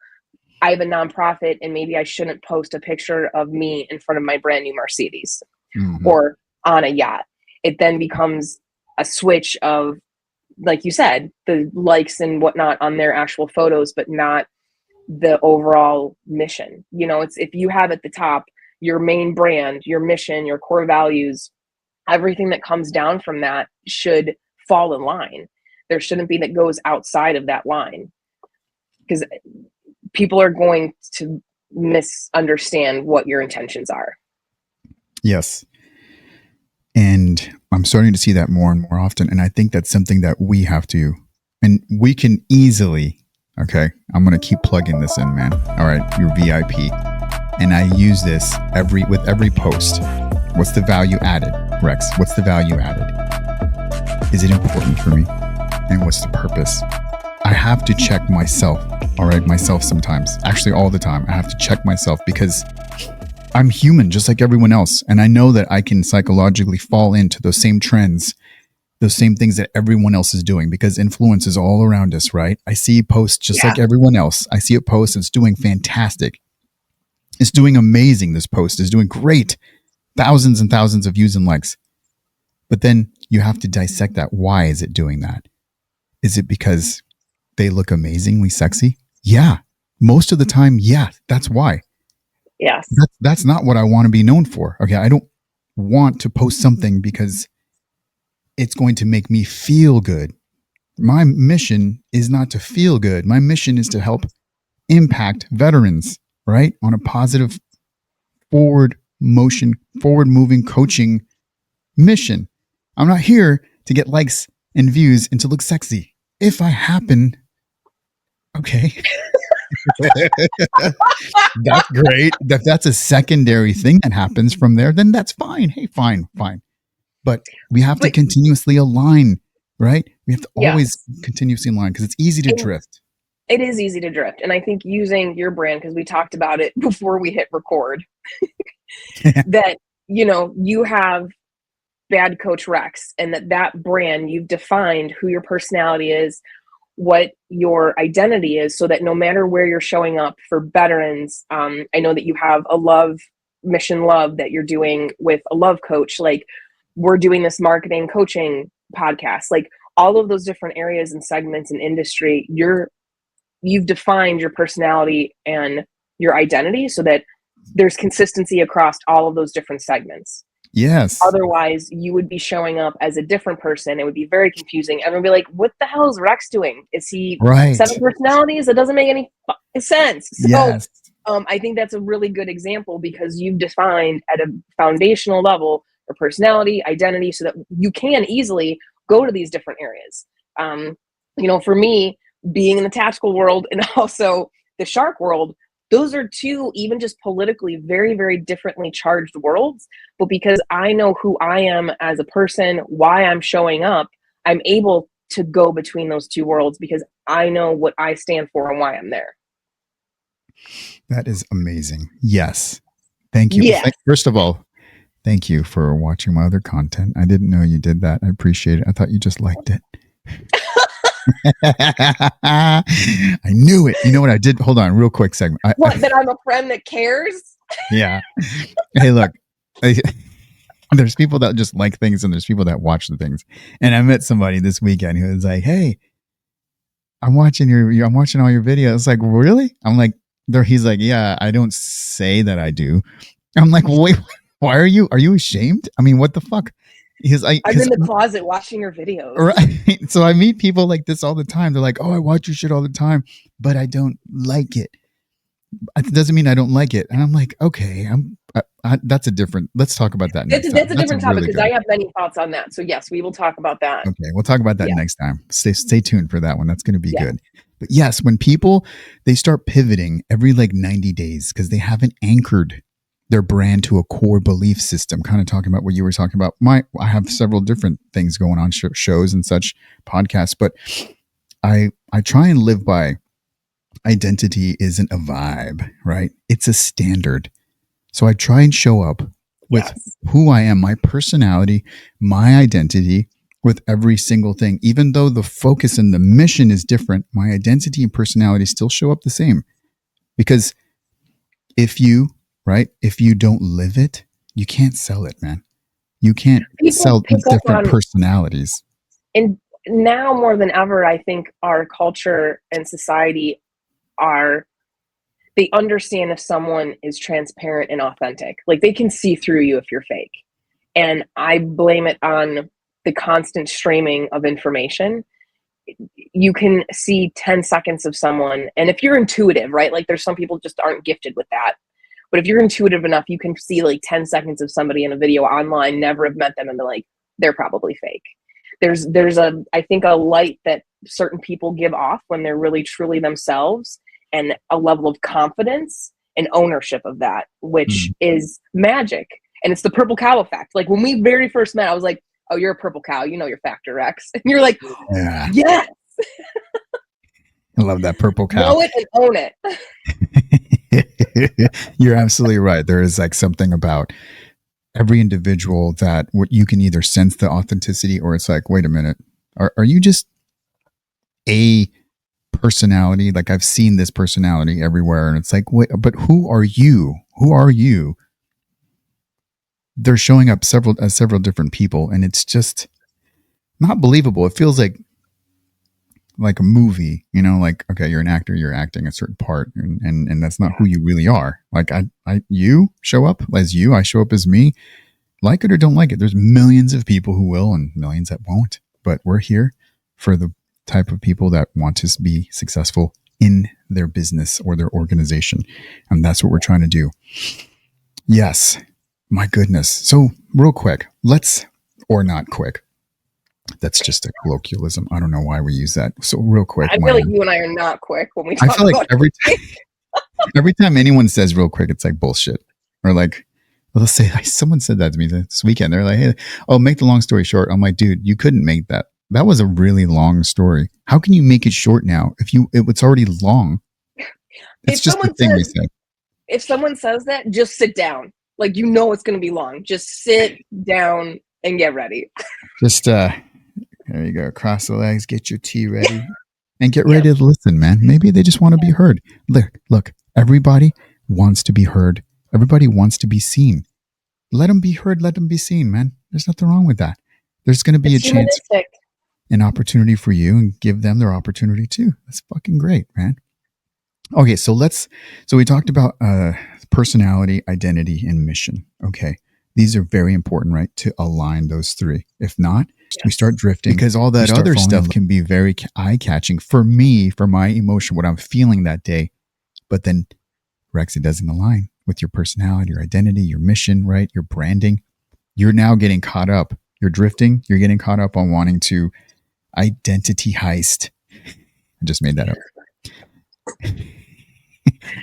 I have a nonprofit and maybe I shouldn't post a picture of me in front of my brand new Mercedes or on a yacht. It then becomes a switch of, like you said, the likes and whatnot on their actual photos, but not the overall mission. You know, it's, if you have at the top your main brand, your mission, your core values, everything that comes down from that should fall in line. There shouldn't be that goes outside of that line, because people are going to misunderstand what your intentions are. Yes. And I'm starting to see that more and more often. And I think that's something that we have to, and we can easily, okay, I'm going to keep plugging this in, man. All right, your VIP. and I use this with every post. What's the value added, Rex? What's the value added? Is it important for me? And what's the purpose? I have to check myself, all right? Myself sometimes, actually all the time. I have to check myself because I'm human just like everyone else. And I know that I can psychologically fall into those same trends, those same things that everyone else is doing, because influence is all around us, right? I see posts just like everyone else. I see a post that's doing fantastic. It's doing amazing. This post is doing great. Thousands and thousands of views and likes. But then you have to dissect that. Why is it doing that? Is it because they look amazingly sexy? Yeah. Most of the time, yeah, that's why. Yes. That's not what I want to be known for. Okay. I don't want to post something because it's going to make me feel good. My mission is not to feel good. My mission is to help impact veterans, right? On a positive forward moving coaching mission. I'm not here to get likes and views and to look sexy. If I happen, okay. That's great. If that's a secondary thing that happens from there, then that's fine. Hey, fine. But we have to continuously align, right? We have to always continuously align because it's easy to drift. It is easy to drift. And I think using your brand, because we talked about it before we hit record, that, you have Bad Coach Rex, and that brand, you've defined who your personality is, what your identity is, so that no matter where you're showing up for veterans, I know that you have a mission love that you're doing with a love coach. Like, we're doing this marketing coaching podcast, like all of those different areas and segments and industry, you've defined your personality and your identity so that there's consistency across all of those different segments. Yes. Otherwise, you would be showing up as a different person. It would be very confusing. Everyone would be like, what the hell is Rex doing? Is he 7 personalities? It doesn't make any sense. So yes. I think that's a really good example because you've defined at a foundational level your personality, identity, so that you can easily go to these different areas. For me, being in the tactical world and also the shark world, those are two, even just politically, very, very differently charged worlds. But because I know who I am as a person, why I'm showing up, I'm able to go between those two worlds because I know what I stand for and why I'm there. That is amazing. Yes. Thank you. Yes. First of all, thank you for watching my other content. I didn't know you did that. I appreciate it. I thought you just liked it. I knew it. You know what I did? Hold on, real quick segment. That I'm a friend that cares? Yeah. Hey, look, there's people that just like things and there's people that watch the things. And I met somebody this weekend who was like, hey, I'm watching all your videos. It's like, really? I'm like, he's like, yeah, I don't say that I do. I'm like, wait, why are you ashamed? I mean, what the fuck? I'm in the closet watching your videos. Right. So I meet people like this all the time. They're like, oh, I watch your shit all the time, but I don't like it. It doesn't mean I don't like it. And I'm like, okay, let's talk about that next time. That's a different topic because I have many thoughts on that. So yes, we will talk about that. Okay. We'll talk about that next time. Stay tuned for that one. That's going to be good. But yes, when people, they start pivoting every 90 days because they haven't anchored their brand to a core belief system, kind of talking about what you were talking about. I have several different things going on, shows and such, podcasts, but I try and live by identity isn't a vibe, right? It's a standard. So I try and show up with who I am, my personality, my identity with every single thing. Even though the focus and the mission is different, my identity and personality still show up the same. Because if you don't live it, you can't sell it, man. You can't sell different personalities. And now more than ever, I think our culture and society they understand if someone is transparent and authentic. Like, they can see through you if you're fake. And I blame it on the constant streaming of information. You can see 10 seconds of someone. And if you're intuitive, right? Like, there's some people just aren't gifted with that. But if you're intuitive enough, you can see 10 seconds of somebody in a video online, never have met them, and be like, they're probably fake. There's I think a light that certain people give off when they're really truly themselves, and a level of confidence an ownership of that, which Mm. is magic. And it's the purple cow effect. Like when we very first met, I was like, oh, you're a purple cow. You know your factor X. And you're like, Yeah. yes, I love that purple cow. know it and own it. You're absolutely right. There is like something about every individual that what you can either sense the authenticity, or it's like, wait a minute, are you just a personality? Like I've seen this personality everywhere, and it's like, wait, but who are you? Who are you? They're showing up as several different people, and it's just not believable. It feels like a movie, you know, like, okay, you're an actor, you're acting a certain part, and that's not who you really are. Like you show up as you, I show up as me, like it or don't like it. There's millions of people who will and millions that won't, but we're here for the type of people that want to be successful in their business or their organization. And that's what we're trying to do. Yes. My goodness. So real quick, or not quick. That's just a colloquialism. I don't know why we use that. So real quick. I feel like you and I are not quick when we talk. I feel like every time anyone says real quick, it's like bullshit. Or like, let's say someone said that to me this weekend. They're like, hey, make the long story short. I'm like, dude, you couldn't make that. That was a really long story. How can you make it short now if it's already long? It's just the thing we said. If someone says that, just sit down. Like, you know it's going to be long. Just sit down and get ready. Just there you go. Cross the legs, get your tea ready, and get ready to listen, man. Maybe they just want to be heard. Look, everybody wants to be heard. Everybody wants to be seen. Let them be heard. Let them be seen, man. There's nothing wrong with that. There's going to be a chance, an opportunity for you, and give them their opportunity too. That's fucking great, man. Okay, so we talked about personality, identity, and mission. Okay. These are very important, right? To align those three. If not, we start drifting, because all that other stuff can be very eye-catching for me, for my emotion, what I'm feeling that day. But then, Rex, it doesn't align with your personality, your identity, your mission, right? Your branding. You're now getting caught up. You're drifting. You're getting caught up on wanting to identity heist. I just made that up.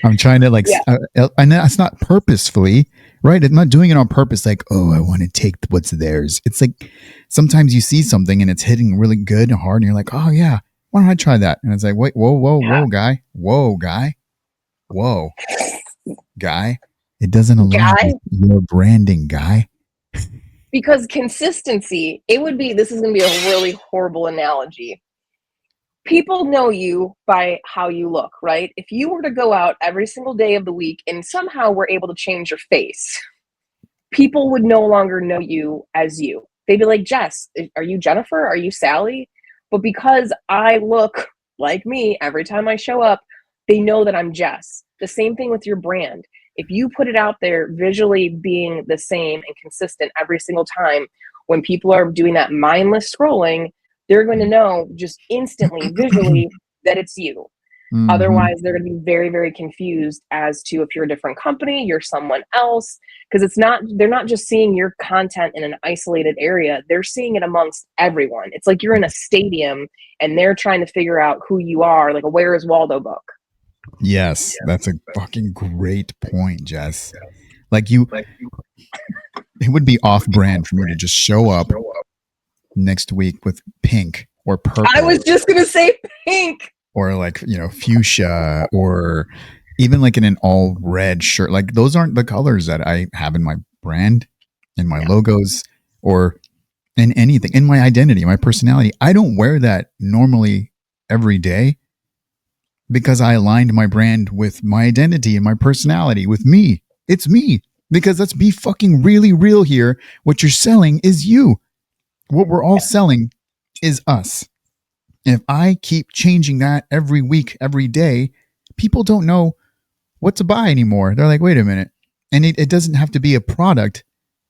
I'm trying to and that's not purposefully, right? I'm not doing it on purpose. Like, oh, I want to take what's theirs. It's like sometimes you see something and it's hitting really good and hard, and you're like, oh yeah, why don't I try that? And it's like, wait, whoa, guy. It doesn't align with your branding, guy. Because consistency, this is going to be a really horrible analogy. People know you by how you look, right? If you were to go out every single day of the week and somehow were able to change your face, people would no longer know you as you. They'd be like, Jess, are you Jennifer? Are you Sally? But because I look like me every time I show up, they know that I'm Jess. The same thing with your brand. If you put it out there visually being the same and consistent every single time, when people are doing that mindless scrolling, they're going to know just instantly, visually, that it's you. Mm-hmm. Otherwise, they're going to be very, very confused as to if you're a different company, you're someone else, because they're not just seeing your content in an isolated area. They're seeing it amongst everyone. It's like you're in a stadium and they're trying to figure out who you are, like a Where is Waldo book. Yes, that's a fucking great point, Jess. It would be off-brand for me to just show up next week with pink or purple. I was just going to say pink. Or fuchsia, or even in an all red shirt. Like, those aren't the colors that I have in my brand, in my logos, or in anything, in my identity, my personality. I don't wear that normally every day because I aligned my brand with my identity and my personality, with me. It's me, because let's be fucking really real here. What you're selling is you. What we're all selling is us. And if I keep changing that every week, every day, people don't know what to buy anymore. They're like, wait a minute. And it doesn't have to be a product,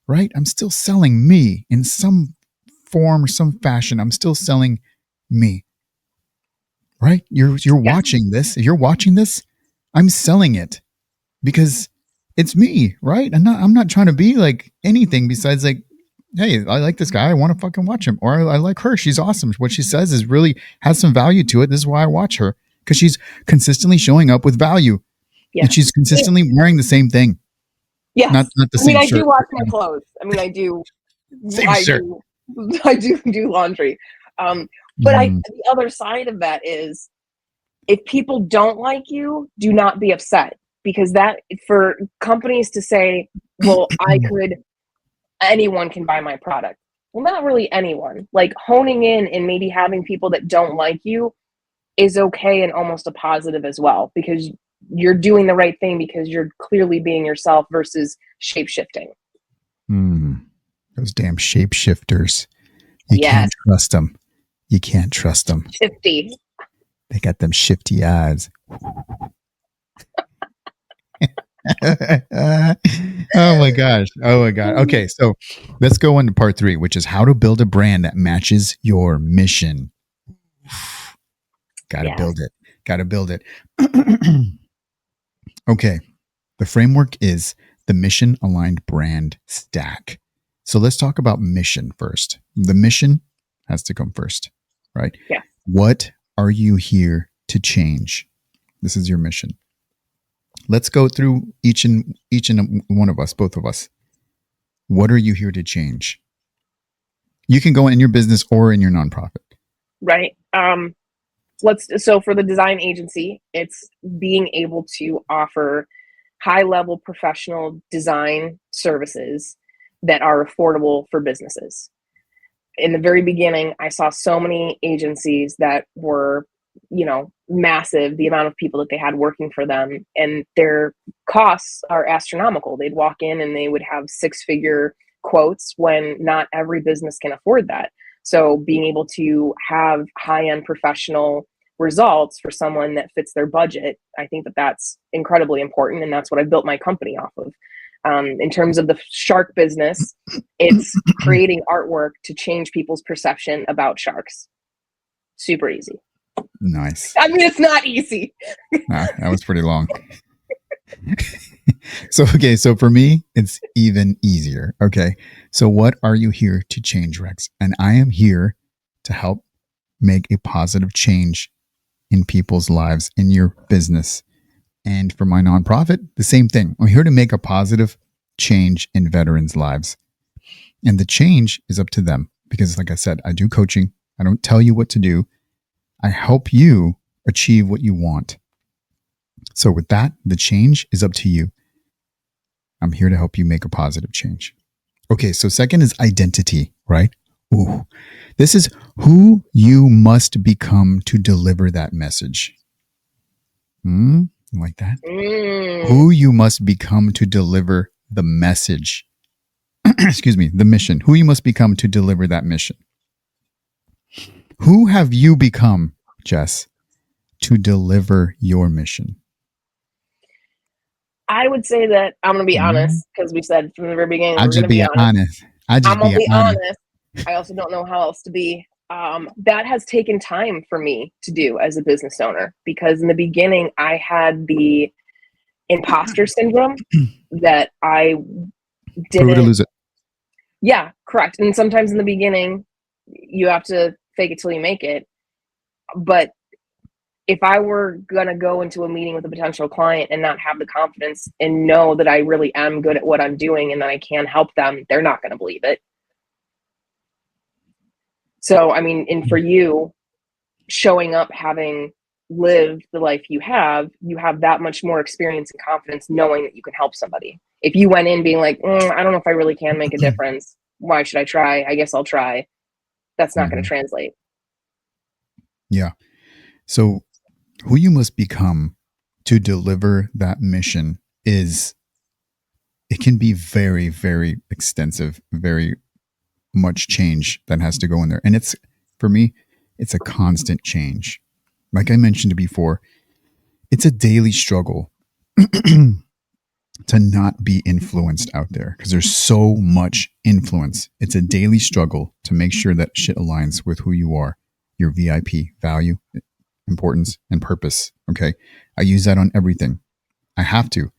right? I'm still selling me in some form or some fashion. I'm still selling me, right? You're watching this. If you're watching this, I'm selling it because it's me, right? I'm not trying to be like anything besides like, hey, I like this guy. I want to fucking watch him. Or I like her. She's awesome. What she says is really has some value to it. This is why I watch her, because she's consistently showing up with value. Yeah. And she's consistently wearing the same thing. Yes. Not the I mean, same I shirt. do wash my clothes. I mean, I do. Same I shirt. do laundry. But the other side of that is, if people don't like you, do not be upset, because that, for companies to say, well, anyone can buy my product. Well, not really anyone. Like, honing in and maybe having people that don't like you is okay, and almost a positive as well, because you're doing the right thing, because you're clearly being yourself versus shape-shifting. Those damn shapeshifters. You can't trust them. You can't trust them. Shifty. They got them shifty eyes. Oh my gosh. Okay, so let's go on to part 3, which is how to build a brand that matches your mission. Gotta build it. Okay. The framework is the mission aligned brand stack. So let's talk about mission first. The mission has to come first, right? Yeah. What are you here to change? This is your mission. Let's go through each and one of us, both of us. What are you here to change? You can go in your business or in your nonprofit. Right. So for the design agency, it's being able to offer high-level professional design services that are affordable for businesses. In the very beginning, I saw so many agencies that were, massive, the amount of people that they had working for them, and their costs are astronomical. They'd walk in and they would have 6-figure quotes when not every business can afford that. So being able to have high-end professional results for someone that fits their budget, I think that that's incredibly important, and that's what I built my company off of. In terms of the shark business, it's creating artwork to change people's perception about sharks. Super easy. Nice. I mean, it's not easy. Nah, that was pretty long. So for me, it's even easier. Okay. So what are you here to change, Rex? And I am here to help make a positive change in people's lives, in your business. And for my nonprofit, the same thing. I'm here to make a positive change in veterans' lives. And the change is up to them, because like I said, I do coaching. I don't tell you what to do. I help you achieve what you want. So with that, the change is up to you. I'm here to help you make a positive change. Okay, so second is identity, right? Ooh, this is who you must become to deliver that message. Like that? Who you must become to deliver the message. Excuse me, the mission. Who you must become to deliver that mission. Who have you become, Jess, to deliver your mission? I would say that I'm going to be honest, because we said from the very beginning, I'll just be honest. I'm going to be honest. I also don't know how else to be. That has taken time for me to do as a business owner, because in the beginning I had the imposter syndrome that I didn't. Prove it or lose it. Yeah, correct. And sometimes in the beginning you have to fake it till you make it. But if I were going to go into a meeting with a potential client and not have the confidence and know that I really am good at what I'm doing and that I can help them, they're not going to believe it. So, I mean, and for you, showing up, having lived the life you have that much more experience and confidence knowing that you can help somebody. If you went in being like, I don't know if I really can make a difference. Why should I try? I guess I'll try. That's not going to translate. Yeah. So who you must become to deliver that mission it can be very, very extensive, very much change that has to go in there. And for me, it's a constant change. Like I mentioned before, it's a daily struggle to not be influenced out there, because there's so much influence. It's a daily struggle to make sure that shit aligns with who you are, your VIP, value, importance, and purpose. Okay. I use that on everything. I have to.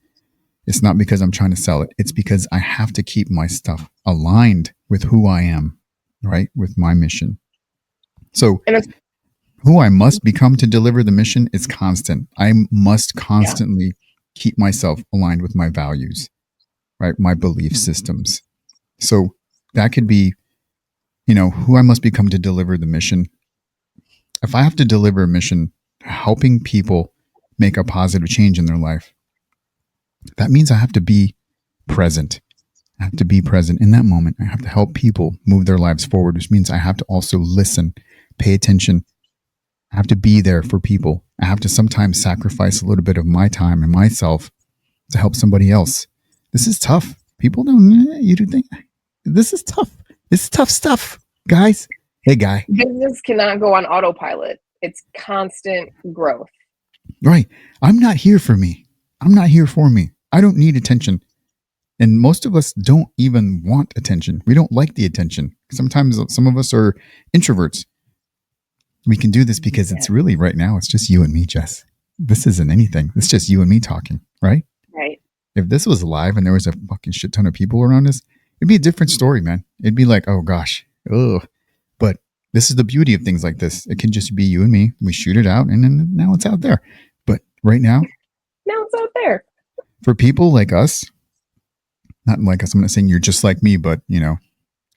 It's not because I'm trying to sell it. It's because I have to keep my stuff aligned with who I am, right? With my mission. So who I must become to deliver the mission is constant. I must constantly keep myself aligned with my values, right? My belief systems. So that could be, who I must become to deliver the mission. If I have to deliver a mission, helping people make a positive change in their life, that means I have to be present. I have to be present in that moment. I have to help people move their lives forward, which means I have to also listen, pay attention. I have to be there for people. I have to sometimes sacrifice a little bit of my time and myself to help somebody else. This is tough. People don't, you do think this is tough. This is tough stuff, guys. Hey, guy. Business cannot go on autopilot. It's constant growth. Right. I'm not here for me. I'm not here for me. I don't need attention. And most of us don't even want attention. We don't like the attention. Sometimes some of us are introverts. We can do this because it's really right now, it's just you and me, Jess. This isn't anything. It's just you and me talking, right? Right. If this was live and there was a fucking shit ton of people around us, it'd be a different story, man. It'd be like, oh gosh, ugh. But this is the beauty of things like this. It can just be you and me. We shoot it out and then now it's out there. But right now it's out there. For people like us, not like us, I'm not saying you're just like me, but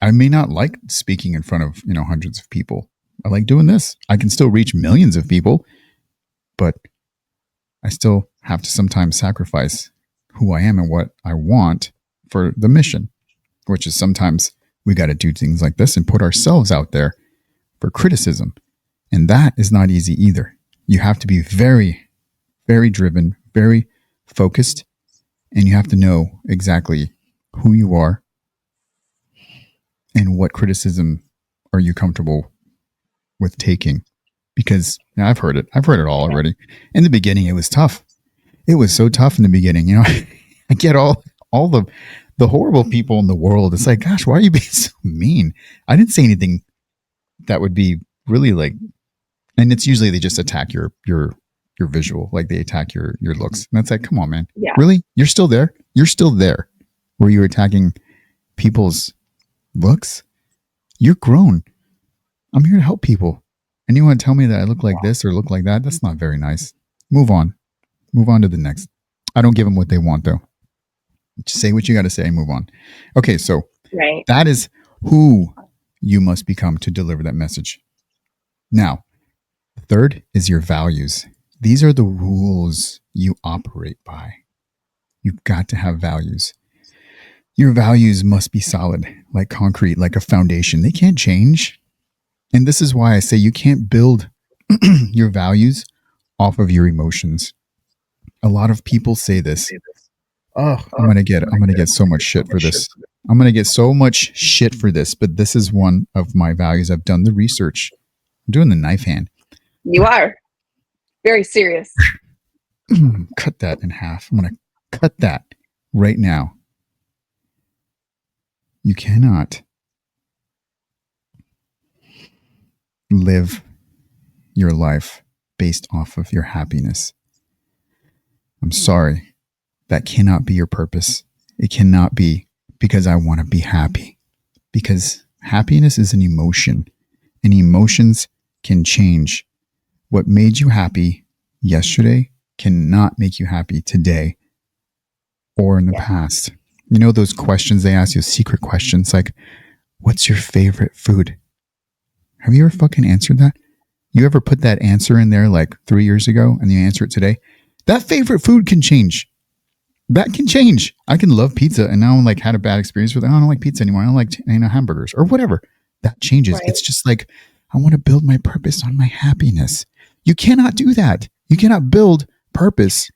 I may not like speaking in front of, hundreds of people. I like doing this. I can still reach millions of people, but I still have to sometimes sacrifice who I am and what I want for the mission, which is sometimes we got to do things like this and put ourselves out there for criticism. And that is not easy either. You have to be very, very driven, very focused, and you have to know exactly who you are and what criticism are you comfortable with taking. Because I've heard it all already. In the beginning, it was tough. It was so tough in the beginning. I get all the horrible people in the world. It's like, gosh, why are you being so mean? I didn't say anything that would be really like, and it's usually they just attack your visual, like they attack your looks. And that's like, come on, man. Yeah. Really? You're still there? You're still there where you're attacking people's looks? You're grown. I'm here to help people. And you want to tell me that I look like this or look like that? That's not very nice. Move on. Move on to the next. I don't give them what they want, though. Just say what you got to say and move on. Okay, so that is who you must become to deliver that message. Now, third is your values. These are the rules you operate by. You've got to have values. Your values must be solid, like concrete, like a foundation. They can't change. And this is why I say you can't build your values off of your emotions. A lot of people say this. Oh, I'm gonna get so much shit for this. I'm gonna get so much shit for this, but this is one of my values. I've done the research. I'm doing the knife hand. You are very serious. Cut that in half. I'm gonna cut that right now. You cannot live your life based off of your happiness. I'm sorry. That cannot be your purpose. It cannot be because I want to be happy. Because happiness is an emotion, and emotions can change. What made you happy yesterday cannot make you happy today or in the past. You know those questions they ask you, secret questions like, what's your favorite food? Have you ever fucking answered that? You ever put that answer in there like 3 years ago and you answer it today? That favorite food can change. That can change. I can love pizza and now I'm like had a bad experience with it. I don't like pizza anymore. I don't like hamburgers or whatever. That changes. Right. It's just like, I want to build my purpose on my happiness. You cannot do that. You cannot build purpose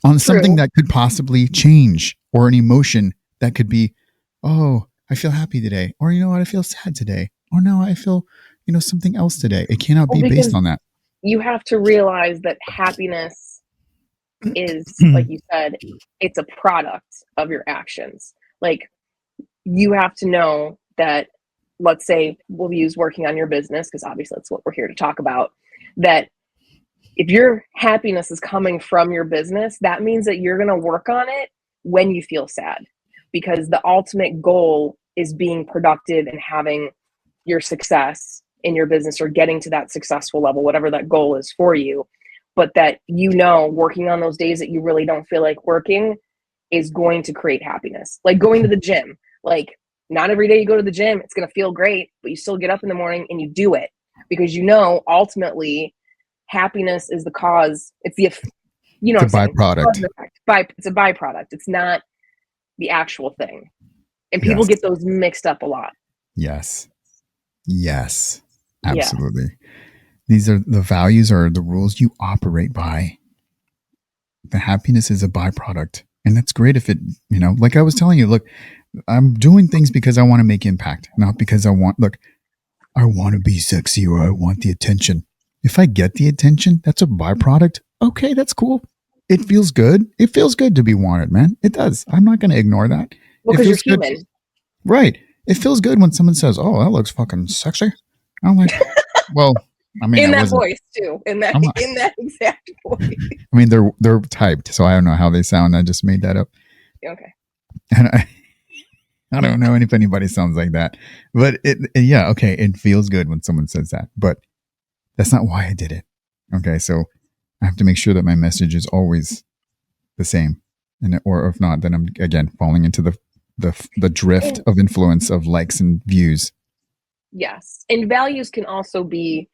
on something that could possibly change, or an emotion that could be, oh, I feel happy today. Or, you know what? I feel sad today. Or no, I feel, something else today. It cannot be based on that. You have to realize that happiness is, like you said, it's a product of your actions. Like, you have to know that, let's say we'll use working on your business, because obviously that's what we're here to talk about, that if your happiness is coming from your business, that means that you're going to work on it when you feel sad, because the ultimate goal is being productive and having your success in your business, or getting to that successful level, whatever that goal is for you. but that, you know, working on those days that you really don't feel like working is going to create happiness. Like going to the gym. Like, not every day you go to the gym, it's going to feel great, but you still get up in the morning and you do it because, you know, ultimately happiness is the cause. It's the, you know, It's a byproduct. It's a byproduct. It's not the actual thing. And people Yes. get those mixed up a lot. Yes. Absolutely. Yeah. These are the values, or the rules you operate by. The happiness is a byproduct. And that's great if it, you know, like I was telling you, look, I'm doing things because I want to make impact, not because I want to be sexy or I want the attention. If I get the attention, that's a byproduct. Okay, that's cool. It feels good. It feels good to be wanted, man. It does. I'm not going to ignore that. Well, because you're good. human. Right. It feels good when someone says, "Oh, that looks fucking sexy." I'm like, well, I mean, in that voice too. In that exact voice. I mean, they're typed, so I don't know how they sound. I just made that up. Okay. And I don't know if anybody sounds like that, but yeah, okay. It feels good when someone says that, but that's not why I did it. Okay. So I have to make sure that my message is always the same. Or if not, then I'm again falling into the drift of influence of likes and views. Yes. And values can also be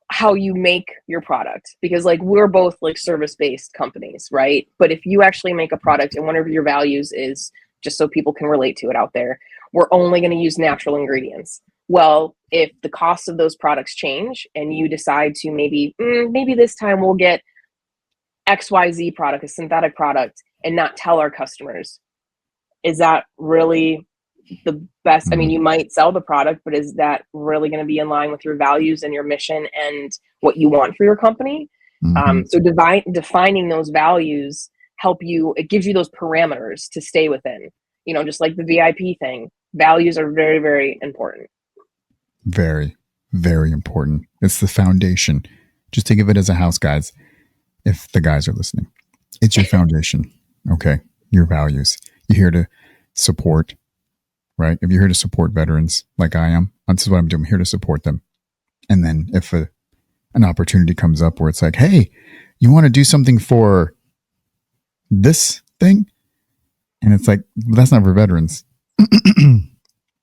how you make your product, because like we're both like service-based companies, right? But if you actually make a product and one of your values is, just so people can relate to it out there, we're only going to use natural ingredients. Well, if the cost of those products change and you decide to maybe this time we'll get XYZ product, a synthetic product, and not tell our customers, is that really the best? I mean, you might sell the product, but is that really going to be in line with your values and your mission and what you want for your company? So defining those values it gives you those parameters to stay within, you know, just like the VIP thing. Values are very, very important. Very, very important. It's the foundation. Just think of it as a house, guys. If the guys are listening, it's your foundation. Okay. Your values. You're here to support, right? If you're here to support veterans like I am, this is what I'm doing. I'm here to support them. And then if an opportunity comes up where it's like, hey, you want to do something for this thing? And it's like, well, that's not for veterans.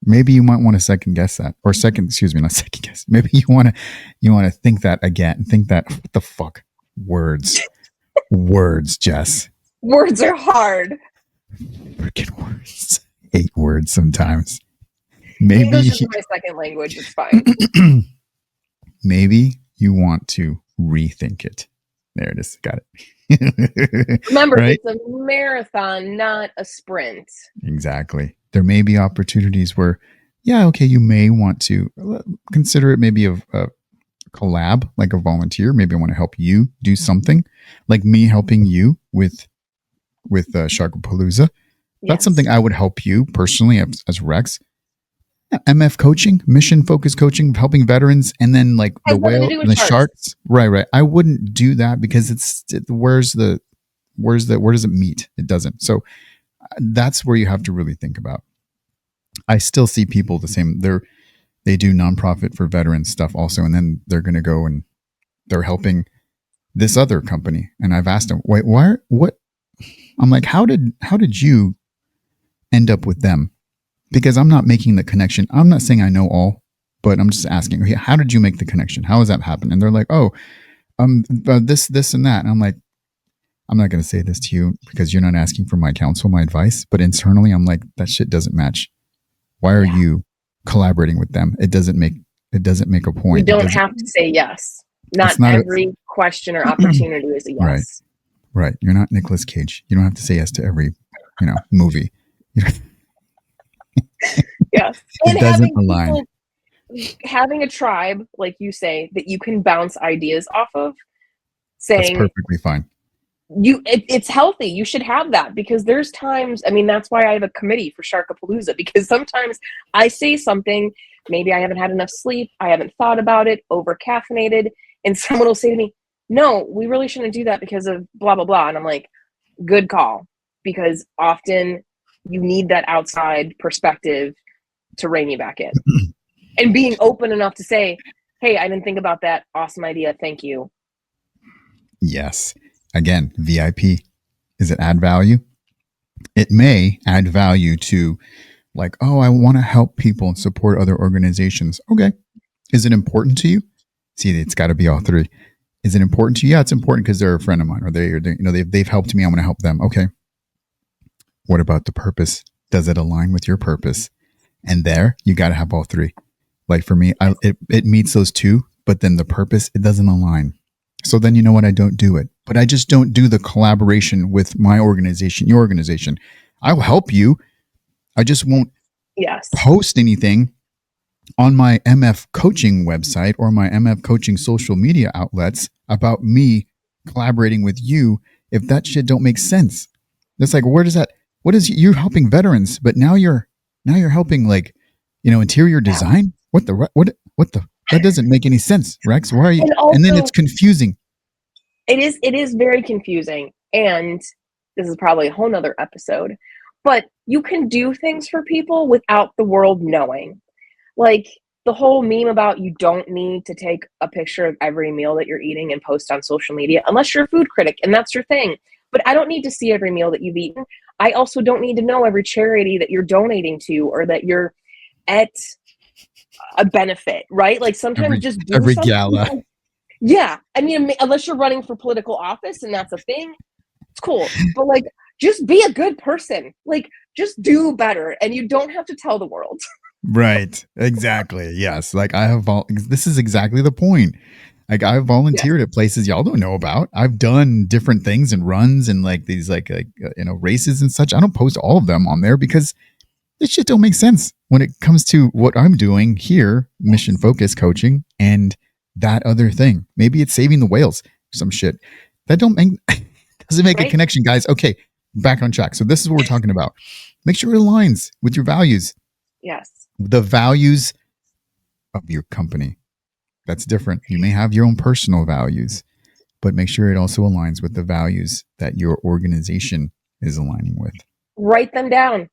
Maybe you might want to second guess that, or not second guess. Maybe you want to think that again. Think that, what the fuck? Words, Jess. Words are hard. Freaking words. Hate words sometimes. Maybe English is my second language. It's fine. Maybe you want to rethink it. There it is. Got it. Remember, right? It's a marathon, not a sprint. Exactly. There may be opportunities where, yeah, okay, you may want to consider it maybe a collab, like a volunteer. Maybe I want to help you do something, like me helping you with SharkPalooza. That's something I would help you personally as Rex. MF coaching, mission focused coaching, helping veterans, and then like the whale and the sharks. Right. I wouldn't do that because where does it meet? It doesn't. So that's where you have to really think about. I still see people the same. They do nonprofit for veterans stuff also, and then they're going to go and they're helping this other company. And I've asked them, wait, what? I'm like, how did you end up with them? Because I'm not making the connection. I'm not saying I know all, but I'm just asking, okay, how did you make the connection? How does that happen? And they're like, oh, this and that. And I'm like, I'm not going to say this to you because you're not asking for my counsel, my advice. But internally, I'm like, that shit doesn't match. Why are you collaborating with them? It doesn't make a point. We don't have to say yes. Not every question or opportunity is a yes. Right. You're not Nicolas Cage. You don't have to say yes to every, movie. Yes. It doesn't align. Having a tribe, like you say, that you can bounce ideas off of, saying that's perfectly fine. It's healthy. You should have that, because there's times, I mean, that's why I have a committee for SharkPalooza, because sometimes I say something, maybe I haven't had enough sleep, I haven't thought about it, over caffeinated, and someone will say to me, no, we really shouldn't do that because of blah, blah, blah. And I'm like, good call, because often you need that outside perspective to rein you back in. And being open enough to say, hey, I didn't think about that. Awesome idea. Thank you. Yes. Again, VIP. Is it add value? It may add value to, like, oh, I want to help people and support other organizations. Okay. Is it important to you? See, it's got to be all three. Is it important to you? Yeah, it's important because they're a friend of mine, or they've helped me. I'm going to help them. Okay. What about the purpose? Does it align with your purpose? And there, you got to have all three. Like for me, it meets those two, but then the purpose, it doesn't align. So then you know what? I don't do it. But I just don't do the collaboration with my organization, your organization. I will help you. I just won't post anything on my MF coaching website or my MF coaching social media outlets about me collaborating with you if that shit don't make sense. It's like, where does that, what is, you're helping veterans, but now you're helping, like, interior design. What the, that doesn't make any sense, Rex. Why are you? And then it's confusing. It is very confusing. And this is probably a whole nother episode, but you can do things for people without the world knowing. Like the whole meme about you don't need to take a picture of every meal that you're eating and post on social media unless you're a food critic and that's your thing. But I don't need to see every meal that you've eaten. I also don't need to know every charity that you're donating to or that you're at a benefit, right? Like sometimes just do every something. gala. Yeah. I mean, unless you're running for political office and that's a thing, it's cool. But like, just be a good person. Like, just do better. And you don't have to tell the world. Right. Exactly. Yes. Like this is exactly the point. Like I've volunteered at places y'all don't know about. I've done different things and runs and like these races and such. I don't post all of them on there because this shit don't make sense when it comes to what I'm doing here, mission focused coaching, and that other thing. Maybe it's saving the whales, some shit that doesn't make a connection, guys. Okay, back on track. So this is what we're talking about. Make sure it aligns with your values. Yes. The values of your company. That's different. You may have your own personal values, but make sure it also aligns with the values that your organization is aligning with. Write them down.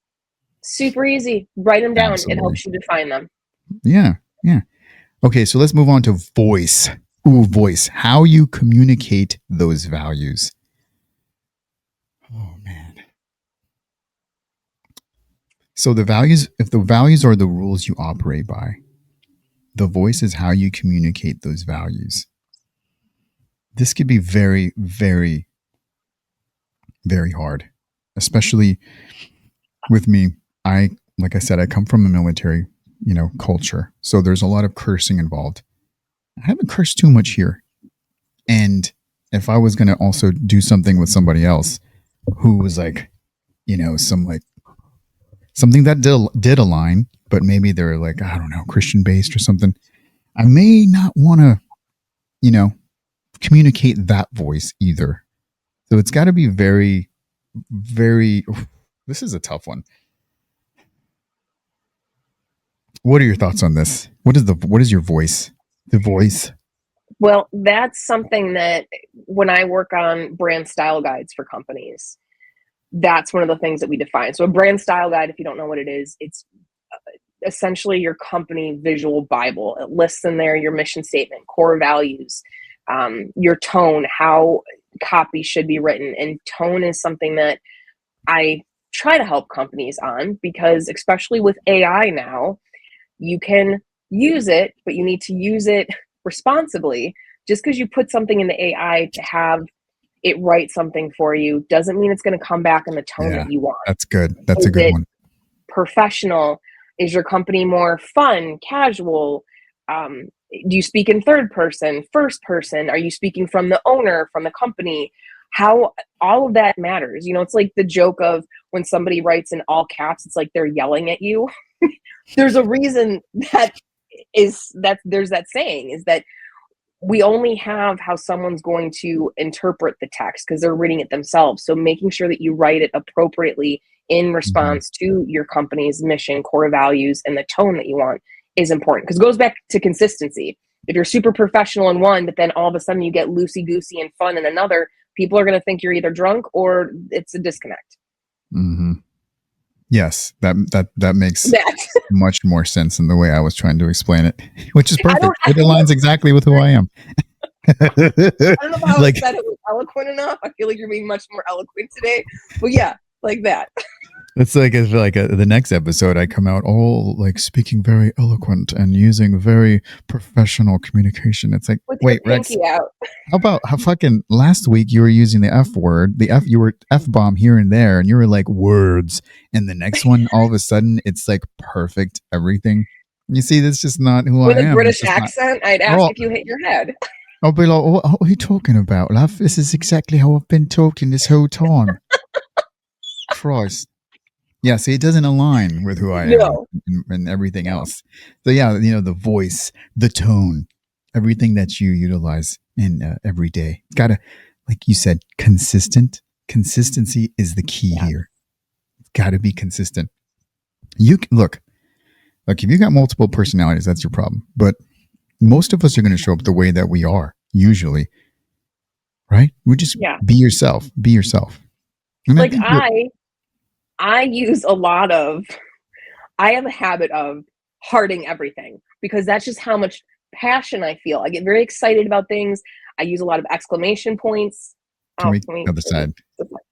Super easy. Write them down. Absolutely. It helps you define them. Yeah. Yeah. Okay. So let's move on to voice. Ooh, voice. How you communicate those values. Oh, man. So the values, if the values are the rules you operate by, the voice is how you communicate those values. This could be very, very, very hard, especially with me. Like I said, I come from a military, culture. So there's a lot of cursing involved. I haven't cursed too much here. And if I was going to also do something with somebody else who was like, something that did align, but maybe they're like, I don't know, Christian based or something, I may not want to, communicate that voice either. So it's got to be very, very, this is a tough one. What are your thoughts on this? What is your voice? The voice? Well, that's something that when I work on brand style guides for companies, that's one of the things that we define. So a brand style guide, if you don't know what it is, it's essentially your company visual Bible. It lists in there your mission statement, core values, your tone, how copy should be written. And tone is something that I try to help companies on because especially with AI now, you can use it, but you need to use it responsibly. Just because you put something in the AI to have it write something for you doesn't mean it's going to come back in the tone that you want. That's good. That's a good one. Professional? Is your company more fun, casual? Do you speak in third person, first person? Are you speaking from the owner, from the company? How all of that matters. It's like the joke of when somebody writes in all caps, it's like they're yelling at you. There's a reason there's that saying is that we only have how someone's going to interpret the text because they're reading it themselves. So making sure that you write it appropriately in response to your company's mission, core values, and the tone that you want is important because it goes back to consistency. If you're super professional in one, but then all of a sudden you get loosey-goosey and fun in another, people are going to think you're either drunk or it's a disconnect. Mm-hmm. Yes, that makes much more sense than the way I was trying to explain it, which is perfect. It aligns exactly with who I am. I don't know how Like, I said it was eloquent enough. I feel like you're being much more eloquent today. But yeah, like that. it's like the next episode I come out all like speaking very eloquent and using very professional communication. It's like, With wait, your Rex, pinky out. how about how fucking last week you were using the F word, you were F bomb here and there, and you were like words, and the next one all of a sudden it's like perfect everything. You see, that's just not who With I a am. British It's just not. accent, I'd ask Oh, if you hit your head. I'll be like, what are you talking about, love? This is exactly how I've been talking this whole time. Christ. Yeah, see, it doesn't align with who I am No. and everything else. So yeah, the voice, the tone, everything that you utilize in every day. It's gotta, like you said, consistent. Consistency is the key here. It's gotta be consistent. You can look, if you got multiple personalities, that's your problem. But most of us are going to show up the way that we are usually, right? We just be yourself. Be yourself. And Like I I use a lot of, I have a habit of hearting everything because that's just how much passion I feel. I get very excited about things. I use a lot of exclamation points. can we Can other side?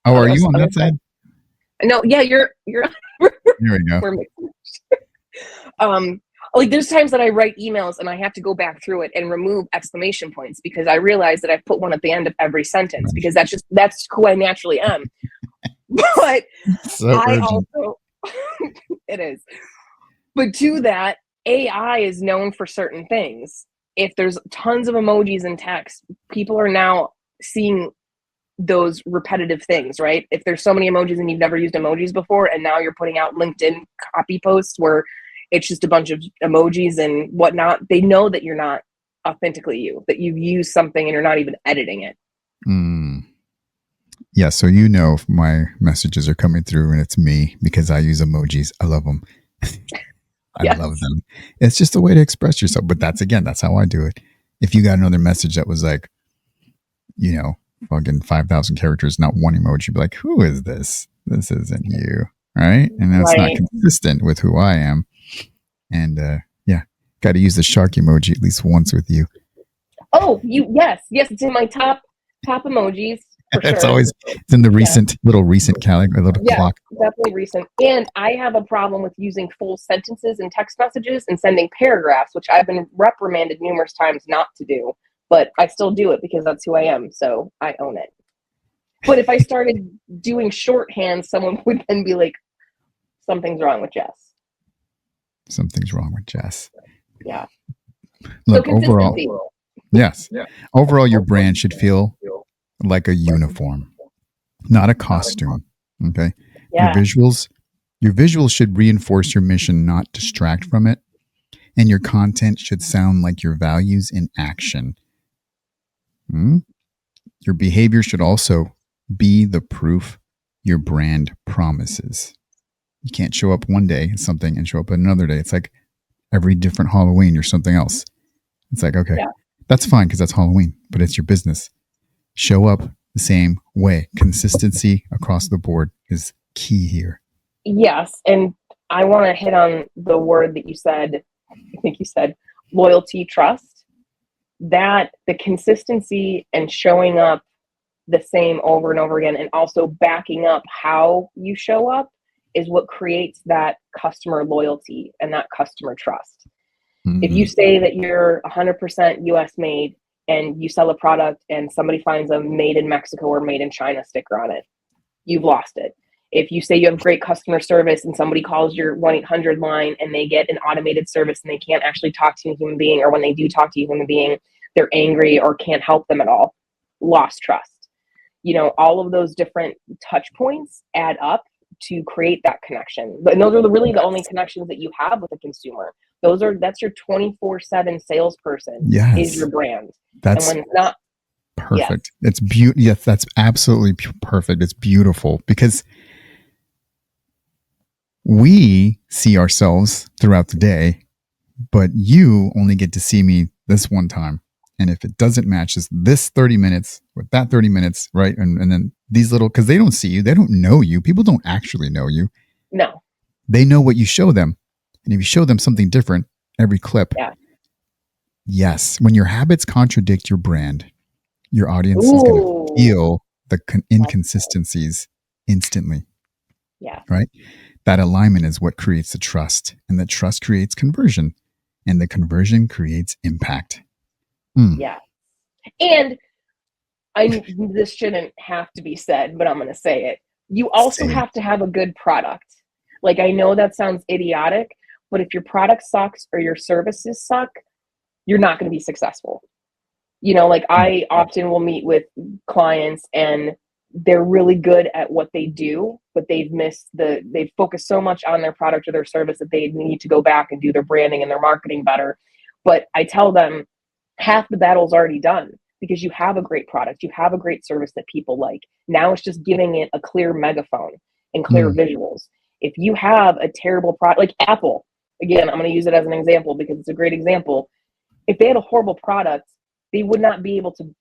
Oh, are you on that side? No, yeah, you're Here we go. we're mixing. Like there's times that I write emails and I have to go back through it and remove exclamation points because I realize that I've put one at the end of every sentence because that's who I naturally am. But So I urgent. also it is. But to that, AI is known for certain things. If there's tons of emojis in text, people are now seeing those repetitive things, right? If there's so many emojis and you've never used emojis before, and now you're putting out LinkedIn copy posts where it's just a bunch of emojis and whatnot, they know that you're not authentically you, that you've used something and you're not even editing it. Yeah, so if my messages are coming through and it's me because I use emojis. I love them. I love them. It's just a way to express yourself. But that's how I do it. If you got another message that was like, fucking 5,000 characters, not one emoji, be like, who is this? This isn't you. Right. And that's not consistent with who I am. And got to use the shark emoji at least once with you. Oh, yes, it's in my top emojis. It's always in the recent calendar, little clock. Definitely recent. And I have a problem with using full sentences in text messages and sending paragraphs, which I've been reprimanded numerous times not to do, but I still do it because that's who I am. So I own it. But if I started doing shorthand, someone would then be like, something's wrong with Jess. Something's wrong with Jess. Yeah. Look, overall, yes. Yeah. Overall, your brand should feel like a uniform, not a costume. Okay. Yeah. Your visuals should reinforce your mission, not distract from it. And your content should sound like your values in action. Your behavior should also be the proof your brand promises. You can't show up one day as something and show up another day. It's like every different Halloween, you're something else. It's like, okay, that's fine because that's Halloween, but it's your business. Show up the same way. Consistency across the board is key here. Yes. And I want to hit on the word that you said, I think you said loyalty, trust, that the consistency and showing up the same over and over again, and also backing up how you show up is what creates that customer loyalty and that customer trust. Mm-hmm. If you say that you're 100% US made and you sell a product and somebody finds a made in Mexico or made in China sticker on it, you've lost it. If you say you have great customer service and somebody calls your 1-800 line and they get an automated service and they can't actually talk to a human being, or when they do talk to a human being, they're angry or can't help them at all, lost trust. All of those different touch points add up to create that connection. And those are really the only connections that you have with a consumer. That's your 24/7 salesperson. Yes. Is your brand. That's and when it's not perfect. Yes. It's beautiful. Yes, that's absolutely perfect. It's beautiful because we see ourselves throughout the day, but you only get to see me this one time. And if it doesn't match this 30 minutes with that 30 minutes, right? And then these because they don't see you, they don't know you. People don't actually know you. No. They know what you show them. And if you show them something different every clip, Yes. When your habits contradict your brand, your audience is going to Ooh. feel the inconsistencies instantly, Yeah. right? That alignment is what creates the trust, and the trust creates conversion, and the conversion creates impact. Yeah. And this shouldn't have to be said, but I'm going to say it. You also have to have a good product. Like, I know that sounds idiotic, but if your product sucks or your services suck, you're not going to be successful. Like, I often will meet with clients and they're really good at what they do, but they've focused so much on their product or their service that they need to go back and do their branding and their marketing better. But I tell them half the battle's already done because you have a great product, you have a great service that people like. Now it's just giving it a clear megaphone and clear visuals. If you have a terrible product, like Apple, again, I'm going to use it as an example because it's a great example. If they had a horrible product, they would not be able to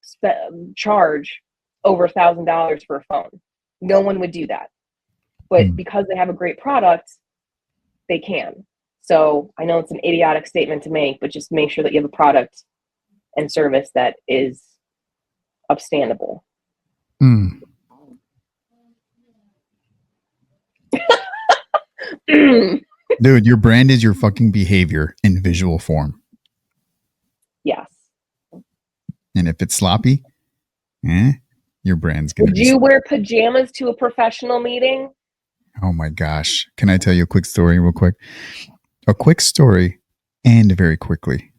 charge over $1,000 for a phone. No one would do that. But because they have a great product, they can. So I know it's an idiotic statement to make, but just make sure that you have a product and service that is upstandable. Dude, your brand is your fucking behavior in visual form. Yes. And if it's sloppy, your brand's going to be... Would you wear pajamas to a professional meeting? Oh my gosh. Can I tell you a quick story real quick? A quick story and very quickly.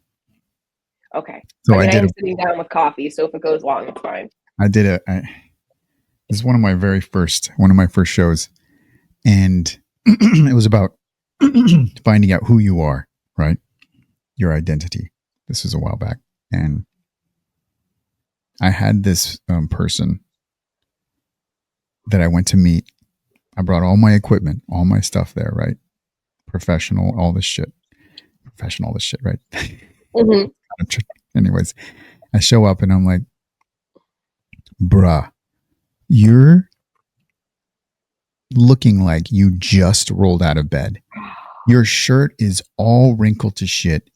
Okay. So I am sitting down with coffee, so if it goes long, it's fine. This is one of my first shows. And it was about finding out who you are, right? Your identity. This was a while back. And I had this person that I went to meet. I brought all my equipment, all my stuff there, right? Professional, all this shit, right? Anyways, I show up and I'm like, bruh, you're looking like you just rolled out of bed. Your shirt is all wrinkled to shit.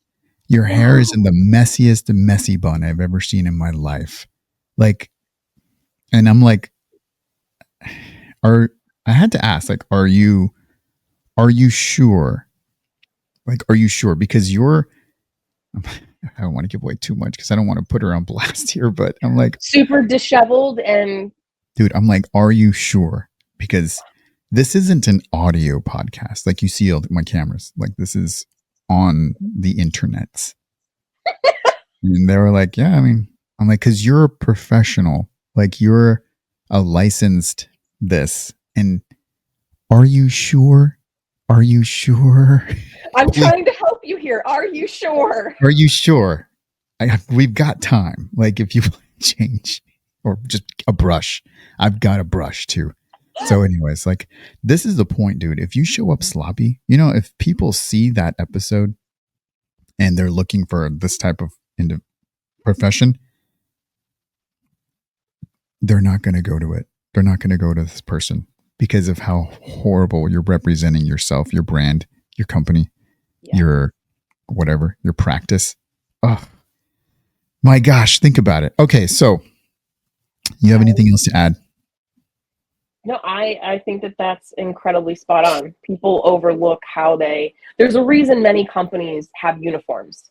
Your hair is in the messiest messy bun I've ever seen in my life. Like, and I'm like, I had to ask, like, are you sure? Like, are you sure? Because I don't want to give away too much because I don't want to put her on blast here, but I'm like, super disheveled and... Dude, I'm like, are you sure? Because this isn't an audio podcast. Like, you see all my cameras. Like, this is on the internet. And they were like, yeah, I mean, I'm like, because you're a professional. Like, you're a licensed this. And are you sure? Are you sure? I'm trying to help you here. Are you sure? Are you sure? We've got time. Like, if you change or just a brush, I've got a brush too. So anyways, like, this is the point, dude. If you show up sloppy, if people see that episode and they're looking for this type of profession, they're not going to go to it. They're not going to go to this person because of how horrible you're representing yourself, your brand, your company, your whatever, your practice. Oh my gosh, think about it. Okay, so you have anything else to add? No, I think that that's incredibly spot on. People overlook there's a reason many companies have uniforms.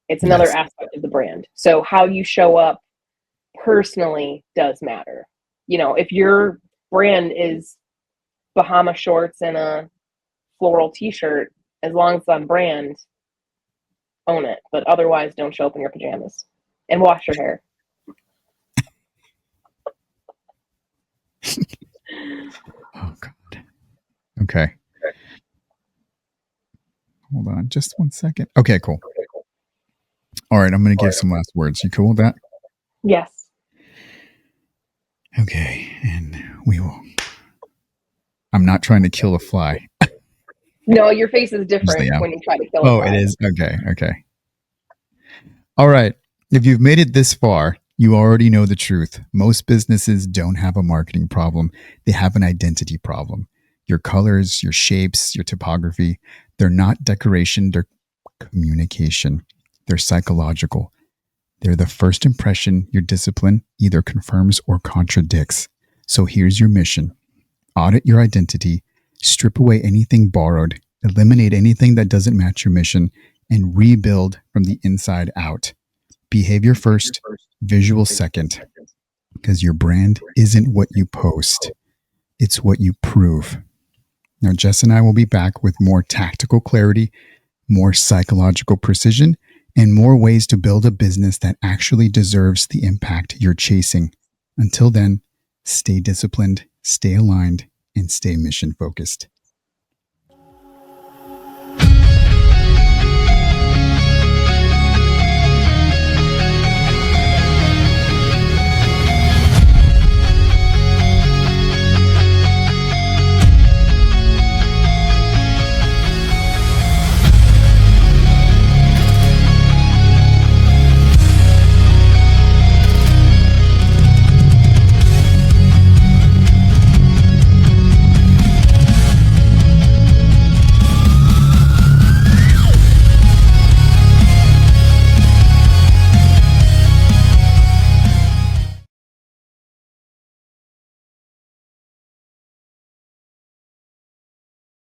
It's another aspect of the brand. So how you show up personally does matter. If your brand is Bahama shorts and a floral t-shirt, as long as it's on brand, own it. But otherwise, don't show up in your pajamas and wash your hair. Oh, God. Okay. Hold on just 1 second. Okay, cool. All right, I'm going to give some last words. You cool with that? Yes. Okay, and we will. I'm not trying to kill a fly. No, your face is different when you try to kill a fly. Oh, it is? Okay. All right. If you've made it this far, you already know the truth. Most businesses don't have a marketing problem. They have an identity problem. Your colors, your shapes, your typography, they're not decoration, they're communication. they're psychological. They're the first impression your discipline either confirms or contradicts. So here's your mission. Audit your identity, strip away anything borrowed, eliminate anything that doesn't match your mission, and rebuild from the inside out. Behavior first, visual second, because your brand isn't what you post. It's what you prove. Now, Jess and I will be back with more tactical clarity, more psychological precision, and more ways to build a business that actually deserves the impact you're chasing. Until then, stay disciplined, stay aligned, and stay mission focused.